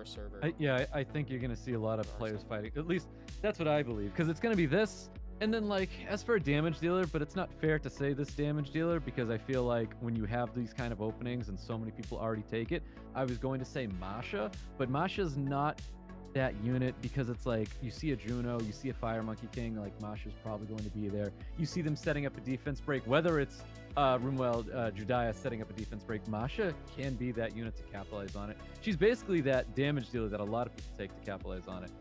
server? I think you're going to see a lot of players fighting. At least that's what I believe, because it's going to be this. And then as for a damage dealer, but it's not fair to say this damage dealer, because I feel like when you have these kind of openings and so many people already take it, I was going to say Masha, but Masha's not that unit, because it's you see a Juno, you see a Fire Monkey King, Masha's probably going to be there. You see them setting up a defense break, whether it's Rumwell Judaya setting up a defense break, Masha can be that unit to capitalize on it. She's basically that damage dealer that a lot of people take to capitalize on it.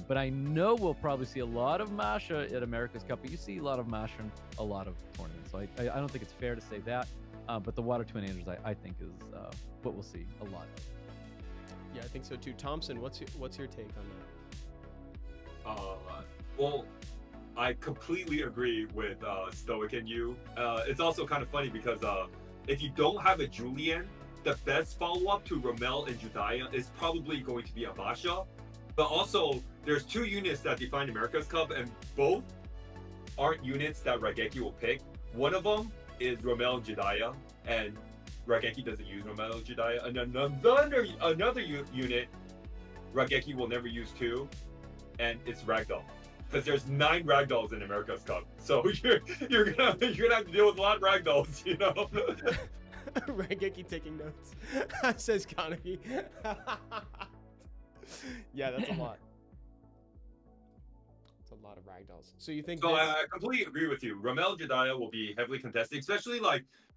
But I know we'll probably see a lot of Masha at America's Cup, but you see a lot of Masha in a lot of tournaments. So I don't think it's fair to say that. But the Water Twin Angels, I think, is what we'll see a lot of. Yeah, I think so too. Thompson, what's your take on that? Well, I completely agree with Stoic and you. It's also kind of funny because if you don't have a Julian, the best follow-up to Ramel and Judaya is probably going to be a Masha. But also, there's two units that define America's Cup, and both aren't units that Raigeki will pick. One of them is Ramel and Judaya, and Raigeki doesn't use Ramel and Judaya. And another unit Raigeki will never use too, and it's Ragdoll. Because there's 9 Ragdolls in America's Cup, so you're gonna have to deal with a lot of Ragdolls, Raigeki taking notes, says Kaneki. Yeah, that's a lot. It's a lot of Ragdolls. So you think? So I completely agree with you. Ramel Jediah will be heavily contested, especially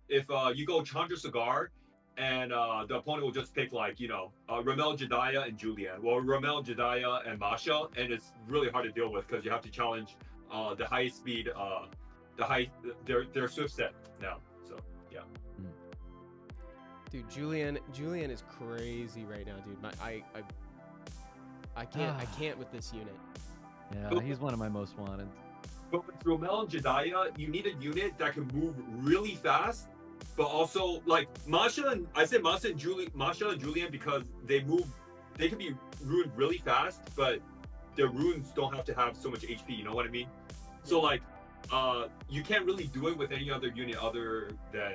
if you go Chandra Cigar and the opponent will just pick like Ramel, Jediah, and Julianne. Well, Ramel, Jediah, and Masha, and it's really hard to deal with because you have to challenge the highest speed, their swift set now. So yeah. Dude, Julianne is crazy right now, dude. I can't with this unit. Yeah, he's one of my most wanted. But with Ramel and Jediah, you need a unit that can move really fast, but also like Masha and Julianne because they can be ruined really fast, but their runes don't have to have so much HP. You know what I mean? So like, you can't really do it with any other unit other than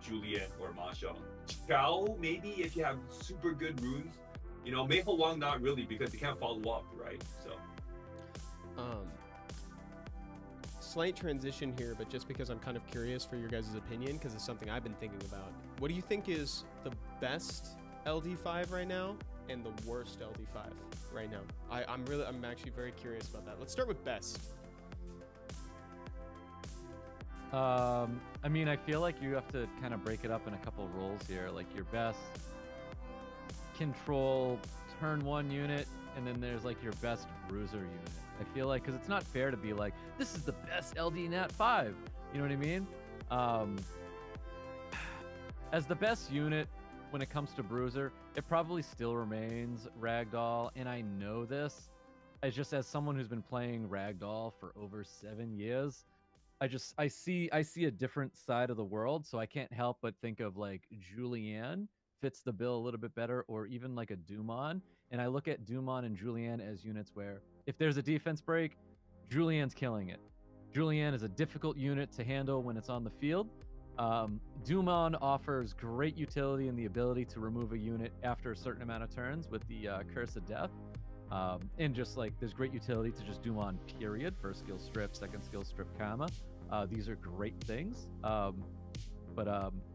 Julianne or Masha. Chao maybe if you have super good runes. Mei Ho Wang not really because you can't follow up, right? So. Slight transition here, but just because I'm kind of curious for your guys' opinion, because it's something I've been thinking about. What do you think is the best LD5 right now and the worst LD5 right now? I'm actually very curious about that. Let's start with best. I mean, I feel like you have to kind of break it up in a couple roles here. Like your best control turn 1 unit, and then there's like your best bruiser unit. I feel like, because it's not fair to be like, this is the best LD Nat 5. You know what I mean? As the best unit when it comes to bruiser, it probably still remains Ragdoll, and I know this. As someone who's been playing Ragdoll for over 7 years, I see a different side of the world, so I can't help but think of like Julianne fits the bill a little bit better, or even like a Dumon. And I look at Dumon and Julianne as units where if there's a defense break, Julianne's killing it. Julianne is a difficult unit to handle when it's on the field. Dumon offers great utility and the ability to remove a unit after a certain amount of turns with the Curse of Death. And just like there's great utility to just Dumon, period. First skill strip, second skill strip karma. These are great things. But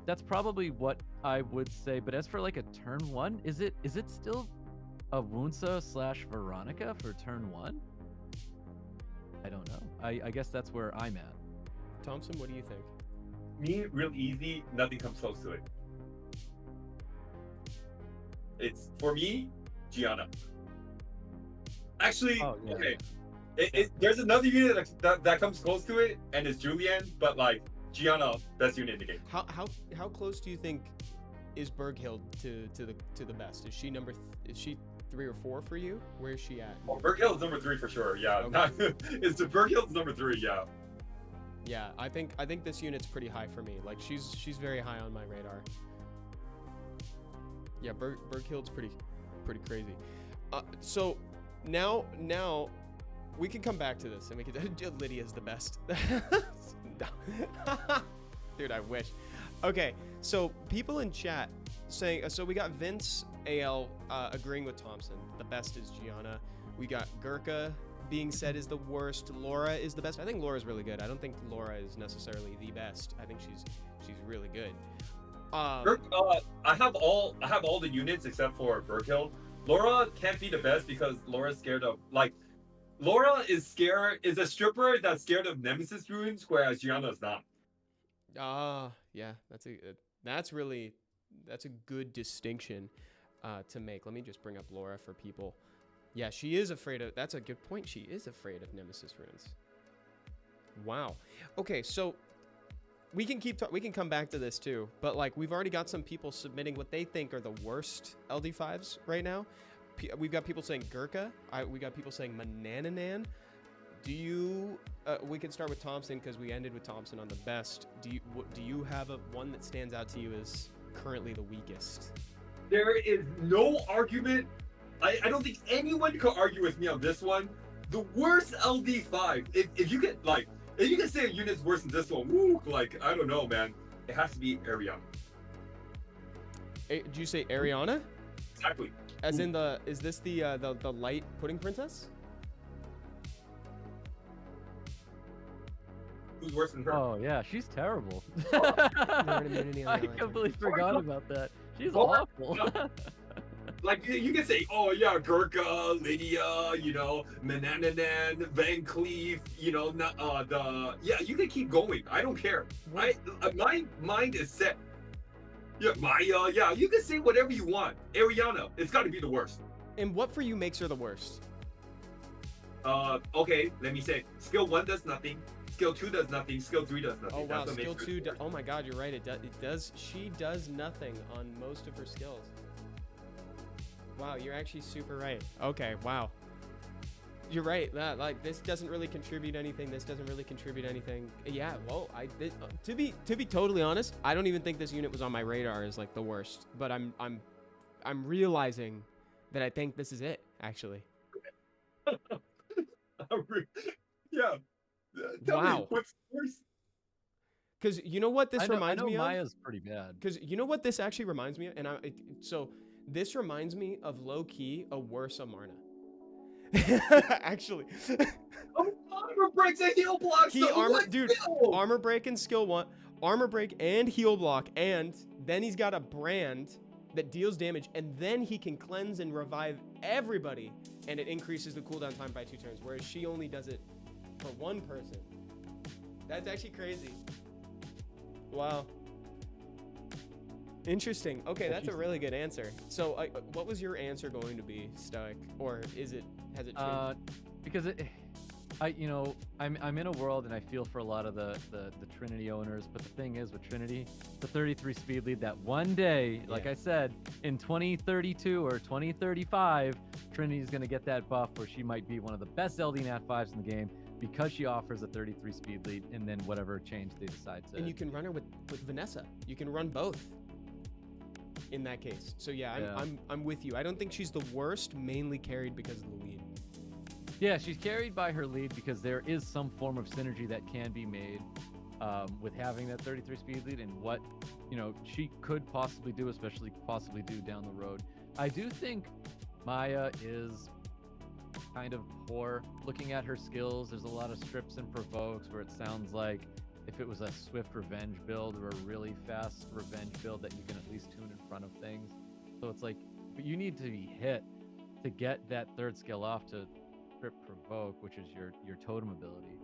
that's probably what I would say. But as for like a turn 1, is it still a Wunsa / Veronica for turn 1? I don't know. I guess that's where I'm at. Thompson, what do you think? Me, real easy. Nothing comes close to it. It's for me, Gianna. Actually, yeah. Okay. There's another unit that comes close to it, and it's Julianne. But like Gianna, best unit in the game. How close do you think is Berghild to the best? Is she is she 3 or 4 for you? Where is she at? Oh, Berghild's number 3 for sure. Yeah, Okay. It's the Berghild's number 3. Yeah. Yeah, I think this unit's pretty high for me. Like she's very high on my radar. Yeah, Berghild's pretty crazy. So now we can come back to this and we can. Lydia's the best. Dude, I wish. Okay, so people in chat saying, so we got Vince AL agreeing with Thompson. The best is Gianna. We got Gurkha being said is the worst. Laura is the best. I think Laura's really good. I don't think Laura is necessarily the best. I think she's really good. I have all the units except for Berghild. Laura can't be the best because Laura's scared of Laura is a stripper that's scared of Nemesis runes, whereas Gianna is not. Yeah, that's a good distinction to make. Let me just bring up Laura for people. Yeah, she is afraid of. That's a good point. She is afraid of Nemesis runes. Wow. Okay, so we can we can come back to this too, but like we've already got some people submitting what they think are the worst LD5s right now. We've got people saying Gurkha. We got people saying Manananan. Do you? We can start with Thompson because we ended with Thompson on the best. Do you have one that stands out to you as currently the weakest? There is no argument. I don't think anyone could argue with me on this one. The worst LD5. If you can say a unit's worse than this one, woo, like I don't know, man. It has to be Ariana. Did you say Ariana? Exactly. As in is this the light pudding princess? Who's worse than her? Oh yeah, she's terrible. Immunity on I the light completely pudding. forgot about that. She's Oh, awful. Like you can say, oh yeah, Gurkha, Lydia, Manananan, Van Cleef, you can keep going. I don't care. My mind is set. Yeah, Maya. Yeah, you can say whatever you want. Ariana, it's got to be the worst. And what for you makes her the worst? Okay, let me say. Skill 1 does nothing. Skill 2 does nothing. Skill 3 does nothing. Oh wow, That's what skill makes her 2. the worst. Oh my God, you're right. It does. She does nothing on most of her skills. Wow, you're actually super right. Okay, wow. You're right. That like this doesn't really contribute anything. This doesn't really contribute anything. Yeah. Well, to be totally honest, I don't even think this unit was on my radar as like the worst. But I'm realizing that I think this is it actually. Yeah. Tell me, Wow. what's worse? Because you know what this reminds I know me of? Maya's pretty bad. Because you know what this actually reminds me of? And so this reminds me of low key a worse Amarna. Actually. Oh, armor breaks and heal blocks. He though. armor, What dude, skill? armor break and skill 1, armor break and heal block, and then he's got a brand that deals damage, and then he can cleanse and revive everybody, and it increases the cooldown time by 2 turns, whereas she only does it for 1 person. That's actually crazy. Wow. Interesting. Okay, that's a really good answer. So, what was your answer going to be, Stoic, or has it changed? Because I'm in a world and I feel for a lot of the Trinity owners, but the thing is with Trinity, the 33 speed lead that one day, like I said, in 2032 or 2035, Trinity's gonna get that buff where she might be one of the best LD Nat 5s in the game because she offers a 33 speed lead, and then whatever change they decide to. And you can run her with Vanessa. You can run both. In that case, so yeah, I'm with you. I don't think she's the worst, mainly carried because of the lead. Yeah, she's carried by her lead because there is some form of synergy that can be made with having that 33 speed lead and what she could possibly do, especially possibly do down the road. I do think Maya is kind of poor. Looking at her skills, there's a lot of strips and provokes where it sounds like if it was a swift revenge build or a really fast revenge build that you can at least tune in front of things. So it's like, but you need to be hit to get that 3rd skill off to strip provoke, which is your totem ability.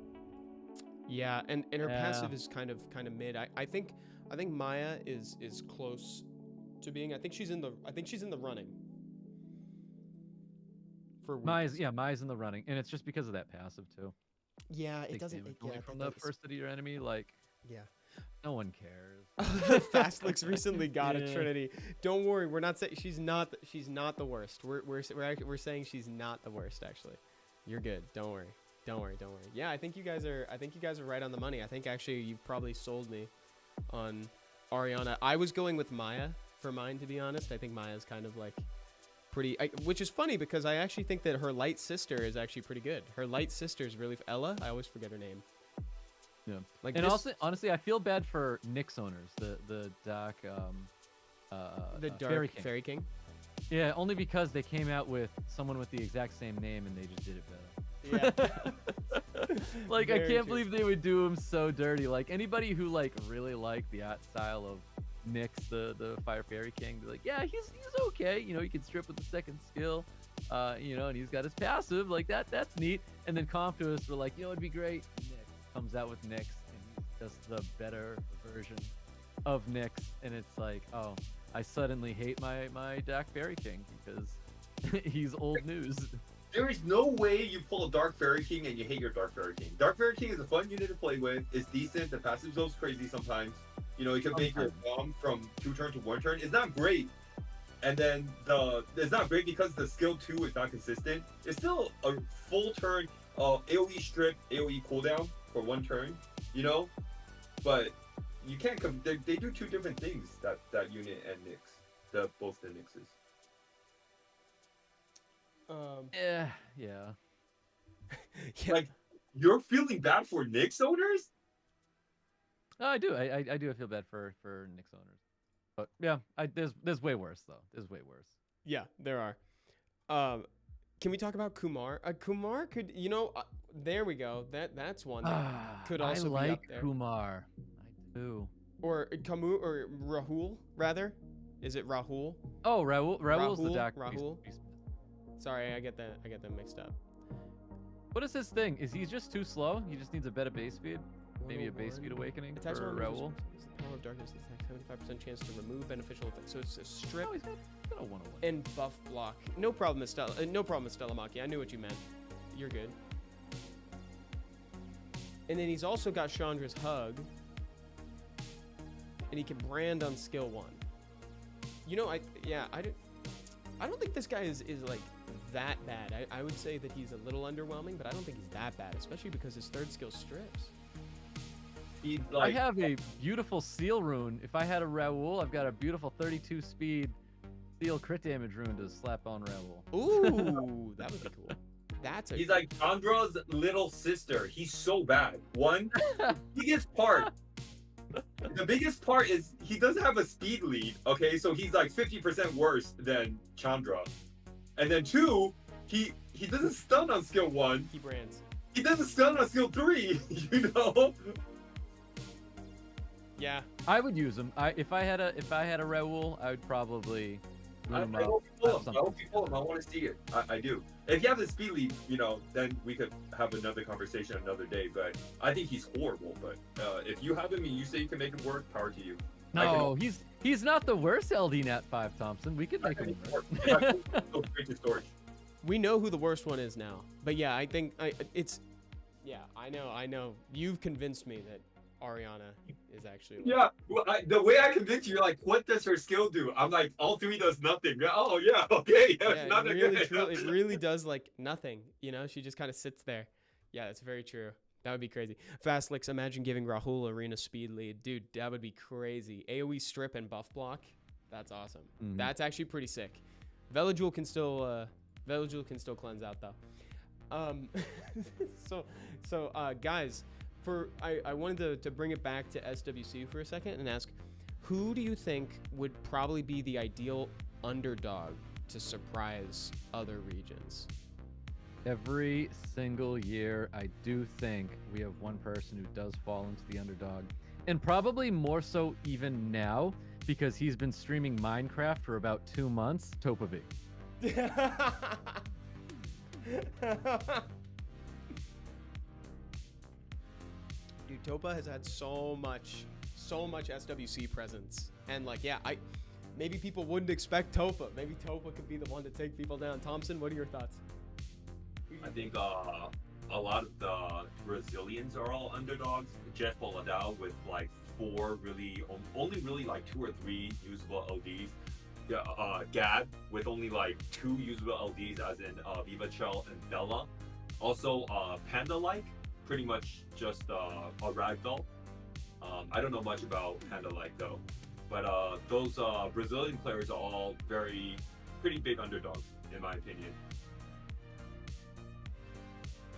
Yeah, and her passive is kind of mid. I think Maya is close to being. I think she's in the running. For Maya's in the running, and it's just because of that passive too. Yeah, it Takes doesn't. damage away from the first of your enemy. Like, yeah, no one cares. Fastlix recently got a Trinity. Don't worry, we're not saying she's not the worst. We're saying she's not the worst. Actually, you're good. Don't worry. Yeah, I think you guys are right on the money. I think actually you probably sold me on Ariana. I was going with Maya for mine, to be honest. I think Maya's kind of like which is funny because I actually think that her light sister is actually pretty good. Her light sister is really Ella. I always forget her name. Yeah. Like, and also, honestly, I feel bad for Nyx owners, the dark Fairy King. Yeah, only because they came out with someone with the exact same name and they just did it better. Yeah. Like, I Very can't true. believe they would do him so dirty. Like, anybody who like really liked the art style of Nyx, the Fire Fairy King, be like, yeah, he's okay. He can strip with the 2nd skill. And he's got his passive. Like that's neat. And then comp to us, we're like, it'd be great. Nyx comes out with Nyx, and he's just the better version of Nyx. And it's like, oh, I suddenly hate my Dark Fairy King because he's old news. There is no way you pull a Dark Fairy King and you hate your Dark Fairy King. Dark Fairy King is a fun unit to play with. It's decent. The passive goes crazy sometimes. It can make your bomb from 2 turn to 1 turn. It's not great. And then it's not great because the skill 2 is not consistent. It's still a full turn AoE strip, AoE cooldown for 1 turn, But you can't they do 2 different things, that unit and Nyx. Both the Nyxes. Yeah. Like, you're feeling bad for Nyx owners? No, I do. I do feel bad for Nyx owners. But yeah, there's way worse though. There's way worse. Yeah, there are. Can we talk about Kumar? Kumar could, there we go. That's one that could also I be up like there. Kumar. I do. Or Camus or Rahul rather. Is it Rahul? Oh, Rahul's the Dark Rahul. Beast. Sorry, I get them mixed up. What is his thing? Is he just too slow? He just needs a better base speed? maybe a base speed 101. awakening Attacks for on Raoul. the power of darkness attack 75% chance to remove beneficial effects. So it's a strip Oh, he's got a 101. and buff block. No problem, Estella. No problem, Estella Maki. I knew what you meant. You're good. And then he's also got Chandra's Hug. And he can brand on skill 1. You know, I don't think this guy is like that bad. I would say that he's a little underwhelming, but I don't think he's that bad, especially because his third skill strips. He's I like, have a beautiful seal rune. If I had a Raoul, I've got a beautiful 32 speed seal crit damage rune to slap on Raoul. Ooh, that would be cool. That's a he's like Chandra's little sister. He's so bad. One, biggest part. The biggest part is he doesn't have a speed lead. Okay, so he's like 50% worse than Chandra. And then 2, he doesn't stun on skill 1. he brands. He doesn't stun on skill 3. You know. Yeah. I would use him. If I had a Raoul, I would probably I rune him hope up. you pull have him. I something hope you pull him. I want to see it. I do. If you have the speed lead, you know, then we could have another conversation another day. But I think he's horrible. But if you have him and you say you can make him work, power to you. No, he's not the worst LD Nat 5, Thompson. We could make him work. So great to storage. We know who the worst one is now. But yeah, I think it's. Yeah, I know. You've convinced me that Ariana is actually. Yeah, well, the way I convinced you, you're like, what does her skill do? I'm like, all 3 does nothing. Oh yeah, okay, yeah, Yeah, not it that really, good. truly, it really does like nothing. You know, she just kind of sits there. Yeah, that's very true. That would be crazy. Fastlix, imagine giving Rahul arena speed lead. Dude, that would be crazy. AoE strip and buff block. That's awesome. Mhm. That's actually pretty sick. Veligil can still cleanse out though. So guys, I wanted to bring it back to SWC for a second and ask, who do you think would probably be the ideal underdog to surprise other regions? Every single year, I do think we have one person who does fall into the underdog. And probably more so even now, because he's been streaming Minecraft for about 2 months, Topavi. Dude, Topa has had so much SWC presence. And like, yeah, maybe people wouldn't expect Topa. Maybe Topa could be the one to take people down. Thompson, what are your thoughts? I think a lot of the Brazilians are all underdogs. Jeff Boladao with like 4 really, only really like 2 or 3 usable LDs. Gad with only like 2 usable LDs, as in Viva Chell and Della. Also, Panda-like, pretty much just a ragdoll. I don't know much about Panda-like though, but those Brazilian players are all pretty big underdogs in my opinion.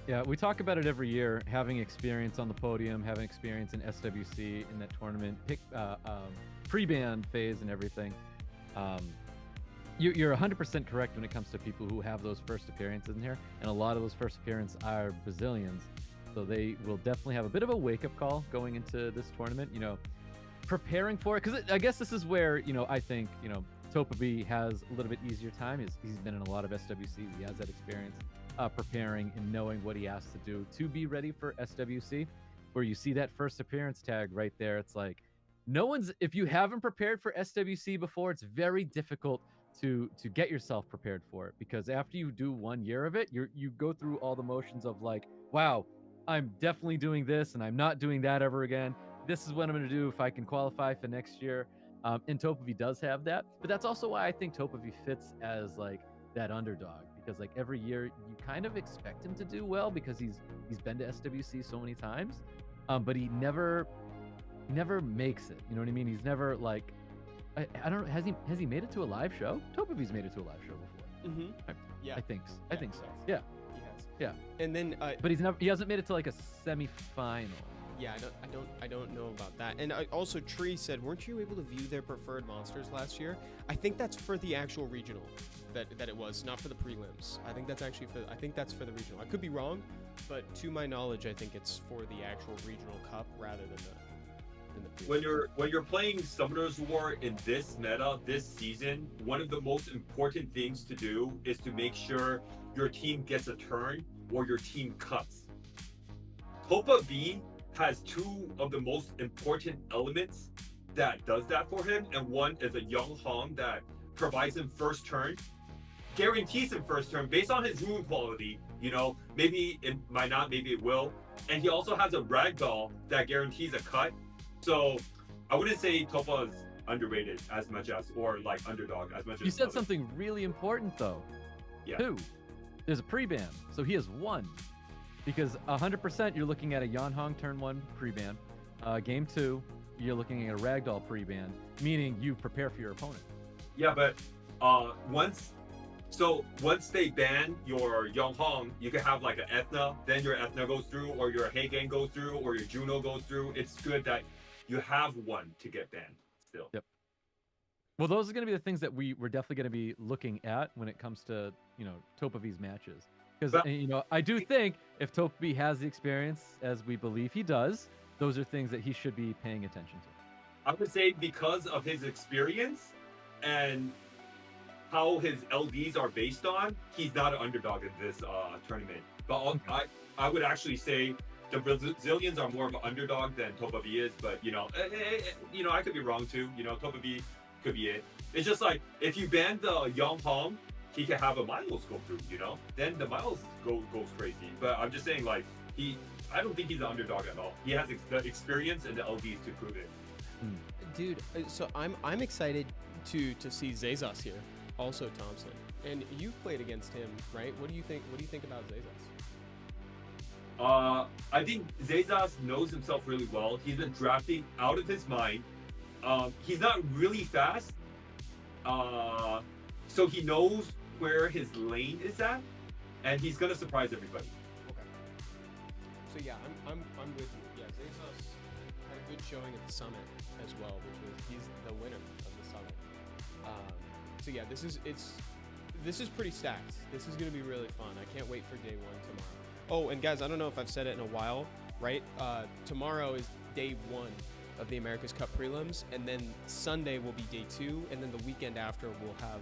Yeah, we talk about it every year, having experience on the podium, having experience in SWC in that tournament, pre-ban phase and everything. You're 100% correct when it comes to people who have those first appearances in here, and a lot of those first appearances are Brazilians, so they will definitely have a bit of a wake-up call going into this tournament, you know, preparing for it, because I guess this is where, you know, I think, you know, Topavi has a little bit easier time. He's been in a lot of SWCs, he has that experience preparing and knowing what he has to do to be ready for SWC, where you see that first appearance tag right there. It's like, if you haven't prepared for SWC before, it's very difficult to get yourself prepared for it, because after you do 1 year of it, you go through all the motions of like, wow, I'm definitely doing this and I'm not doing that ever again. This is what I'm going to do if I can qualify for next year. And Topavi does have that, but that's also why I think Topavi fits as like that underdog, because like every year you kind of expect him to do well because he's been to SWC so many times, but he never makes it. You know what I mean? He's never like, I don't know. Has he made it to a live show? Topavi's made it to a live show before. Mm-hmm. Yeah. I think so. He Yeah. has. He has. Yeah. And then, but he hasn't made it to like a semi-final. yeah, I don't know about that. And also, Tree said, weren't you able to view their preferred monsters last year? I think that's for the actual regional, that it was, not for the prelims. I think that's actually for the regional. I could be wrong, but to my knowledge, I think it's for the actual regional cup rather than the prelims. When you're playing Summoner's War in this meta, this season, one of the most important things to do is to make sure your team gets a turn or your team cuts. Topa V has two of the most important elements that does that for him, and one is a Young Hong that provides him first turn, guarantees him first turn based on his rune quality. You know, maybe it might not, maybe it will. And he also has a ragdoll that guarantees a cut. So I wouldn't say Topa is underrated as much as, or like underdog as much as. You said something really important though. Yeah. 2. There's a pre-ban, so he has 1. Because 100% you're looking at a Yan Hong turn 1 pre-ban. Game 2, you're looking at a ragdoll pre-ban, meaning you prepare for your opponent. Yeah, but once they ban your Young Hong, you can have like an Ethna, then your Ethna goes through, or your Heigen goes through, or your Juno goes through. It's good that you have one to get banned still. Yep. Well, those are going to be the things that we're definitely going to be looking at when it comes to, Topa V's matches. Because, I do think if Topa V has the experience, as we believe he does, those are things that he should be paying attention to. I would say because of his experience and how his LDs are based on, he's not an underdog in this tournament. But I would actually say the Brazilians are more of an underdog than Topa V is. But I could be wrong too. Topa V could be it. It's just like if you ban the Young Hong, he can have a Miles go through. Then the Miles goes crazy. But I'm just saying, like I don't think he's an underdog at all. He has the experience and the LDs to prove it. Dude, so I'm excited to see Zezas here, also Thompson. And you've played against him, right? What do you think about Zezas? I think Zezas knows himself really well. He's been drafting out of his mind. He's not really fast, so he knows where his lane is at, and he's gonna surprise everybody. Okay. So yeah, I'm with you. Yeah, Zezas had a good showing at the summit as well, he's the winner of the summit. So yeah, this is pretty stacked. This is gonna be really fun. I can't wait for day 1 tomorrow. Oh, and guys, I don't know if I've said it in a while, right? Tomorrow is day 1 of the America's Cup prelims, and then Sunday will be day 2, and then the weekend after we'll have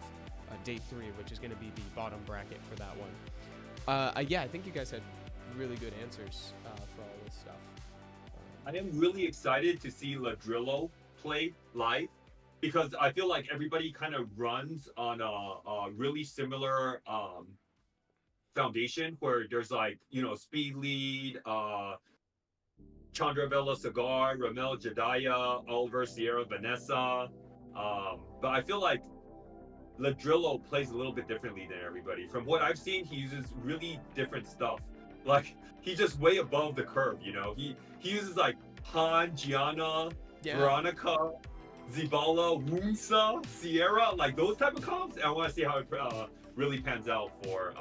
day 3, which is going to be the bottom bracket for that one. Yeah, I think you guys had really good answers for all this stuff. I am really excited to see Ladrillo play live, because I feel like everybody kind of runs on a really similar foundation where there's like, speed lead, Chandra Vela Cigar, Ramel Jediah, Oliver Sierra Vanessa. But I feel like Ladrillo plays a little bit differently than everybody. From what I've seen, he uses really different stuff. Like, he's just way above the curve, He uses like Han, Gianna, Veronica, Zibala, Wunsa, Sierra, like those type of comps. And I want to see how it really pans out for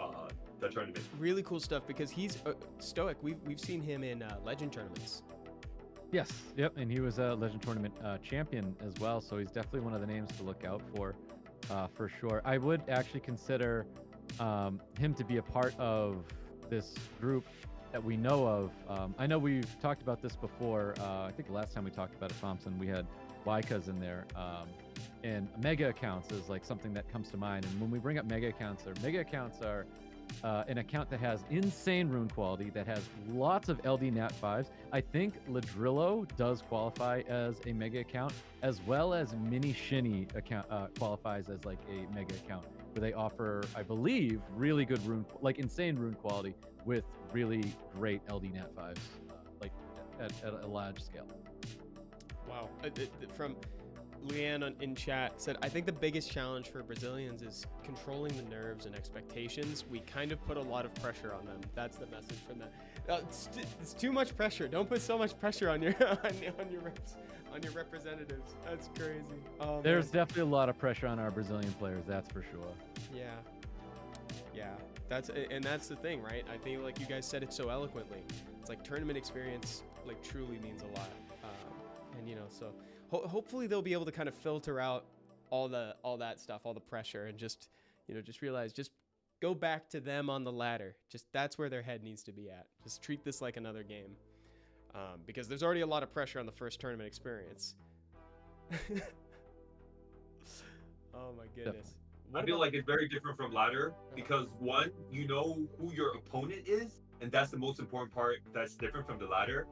the tournament. Really cool stuff, because he's stoic. We've seen him in legend tournaments. Yes, yep, and he was a legend tournament champion as well, so he's definitely one of the names to look out for sure. I would actually consider him to be a part of this group that we know of. I know we've talked about this before. I think the last time we talked about it, Thompson, we had Wykas in there. And mega accounts is like something that comes to mind. And when we bring up mega accounts are an account that has insane rune quality, that has lots of LD Nat 5s. I think Ladrillo does qualify as a mega account, as well as Mini Shinny account qualifies as like a mega account, where they offer, I believe, really good rune, like insane rune quality with really great LD Nat 5s, like at a large scale. Wow. From Leanne in chat said, I think the biggest challenge for Brazilians is controlling the nerves and expectations. We kind of put a lot of pressure on them. That's the message from that. It's too much pressure. Don't put so much pressure on your on your representatives. That's crazy. Oh, there's definitely a lot of pressure on our Brazilian players. That's for sure. Yeah. That's the thing, right? I think like you guys said it so eloquently. It's like tournament experience like truly means a lot. And so. Hopefully they'll be able to kind of filter out all that stuff, all the pressure, and just realize, just go back to them on the ladder. Just that's where their head needs to be at. Just treat this like another game, because there's already a lot of pressure on the first tournament experience. Oh my goodness. I feel like it's very different from ladder, because one, you know who your opponent is, and that's the most important part that's different from the ladder.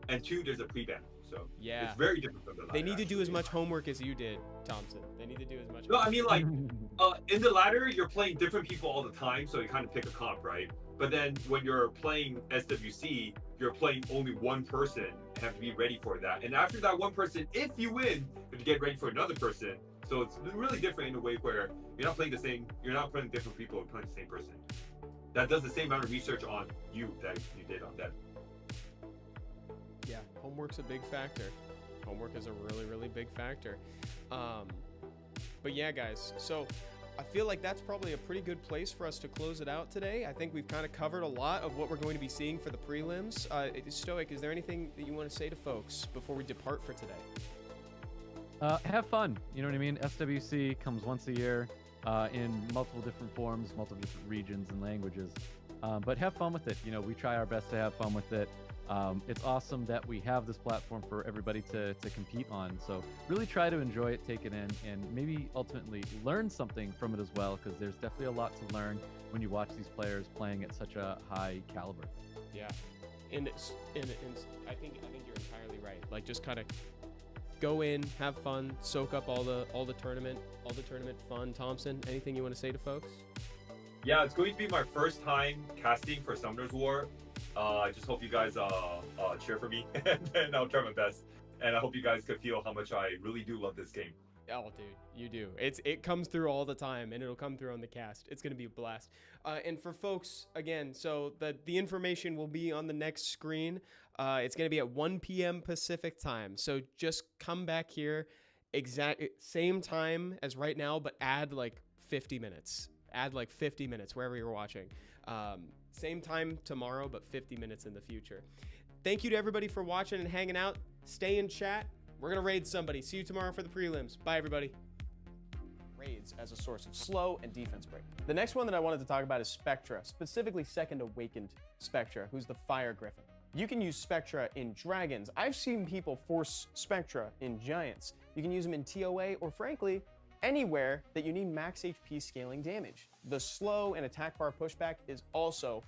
and 2, there's a pre-ban. So Yeah. it's very different from the ladder. They need to do as actually. much homework as you did, Thompson. They need to do as much. No, I homework. mean like in the ladder, you're playing different people all the time, so you kind of pick a comp, right? But then when you're playing SWC, you're playing only one person and have to be ready for that. And after that one person, if you win, you have to get ready for another person. So it's really different in a way where you're not playing the same, you're not playing different people, you're playing the same person. That does the same amount of research on you that you did on them. Yeah, homework's a big factor. Homework is a really, really big factor. But yeah, guys, so I feel like that's probably a pretty good place for us to close it out today. I think we've kind of covered a lot of what we're going to be seeing for the prelims. Stoic, is there anything that you want to say to folks before we depart for today? Have fun. You know what I mean? SWC comes once a year in multiple different forms, multiple different regions and languages. But have fun with it. You know, we try our best to have fun with it. It's awesome that we have this platform for everybody to compete on. So really try to enjoy it, take it in, and maybe ultimately learn something from it as well, because there's definitely a lot to learn when you watch these players playing at such a high caliber. Yeah, and I think you're entirely right. Like, just kind of go in, have fun, soak up all the tournament fun. Thompson, anything you want to say to folks? Yeah, it's going to be my first time casting for Summoner's War. I just hope you guys cheer for me, and I'll try my best. And I hope you guys could feel how much I really do love this game. Oh, dude, you do. It comes through all the time, and it'll come through on the cast. It's gonna be a blast. And for folks, again, so the information will be on the next screen. It's gonna be at 1 p.m. Pacific time. So just come back here, same time as right now, but add like 50 minutes. Add like 50 minutes wherever you're watching. Same time tomorrow, but 50 minutes in the future. Thank you to everybody for watching and hanging out. Stay in chat. We're going to raid somebody. See you tomorrow for the prelims. Bye, everybody. Raids as a source of slow and defense break. The next one that I wanted to talk about is Spectra, specifically Second Awakened Spectra, who's the Fire Griffin. You can use Spectra in Dragons. I've seen people force Spectra in Giants. You can use them in TOA, or frankly, anywhere that you need max HP scaling damage. The slow and attack bar pushback is also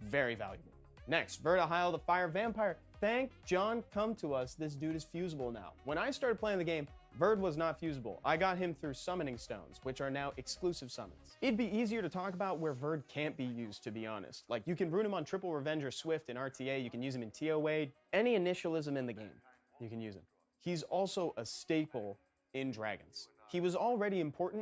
very valuable. Next, Vertihile, the Fire Vampire. Thank John come to us. This dude is fusible now. When I started playing the game, Verd was not fusible. I got him through summoning stones, which are now exclusive summons. It'd be easier to talk about where Verd can't be used, to be honest. Like, you can rune him on Triple Revenge or Swift in RTA, you can use him in TOA, any initialism in the game, you can use him. He's also a staple in Dragons. He was already important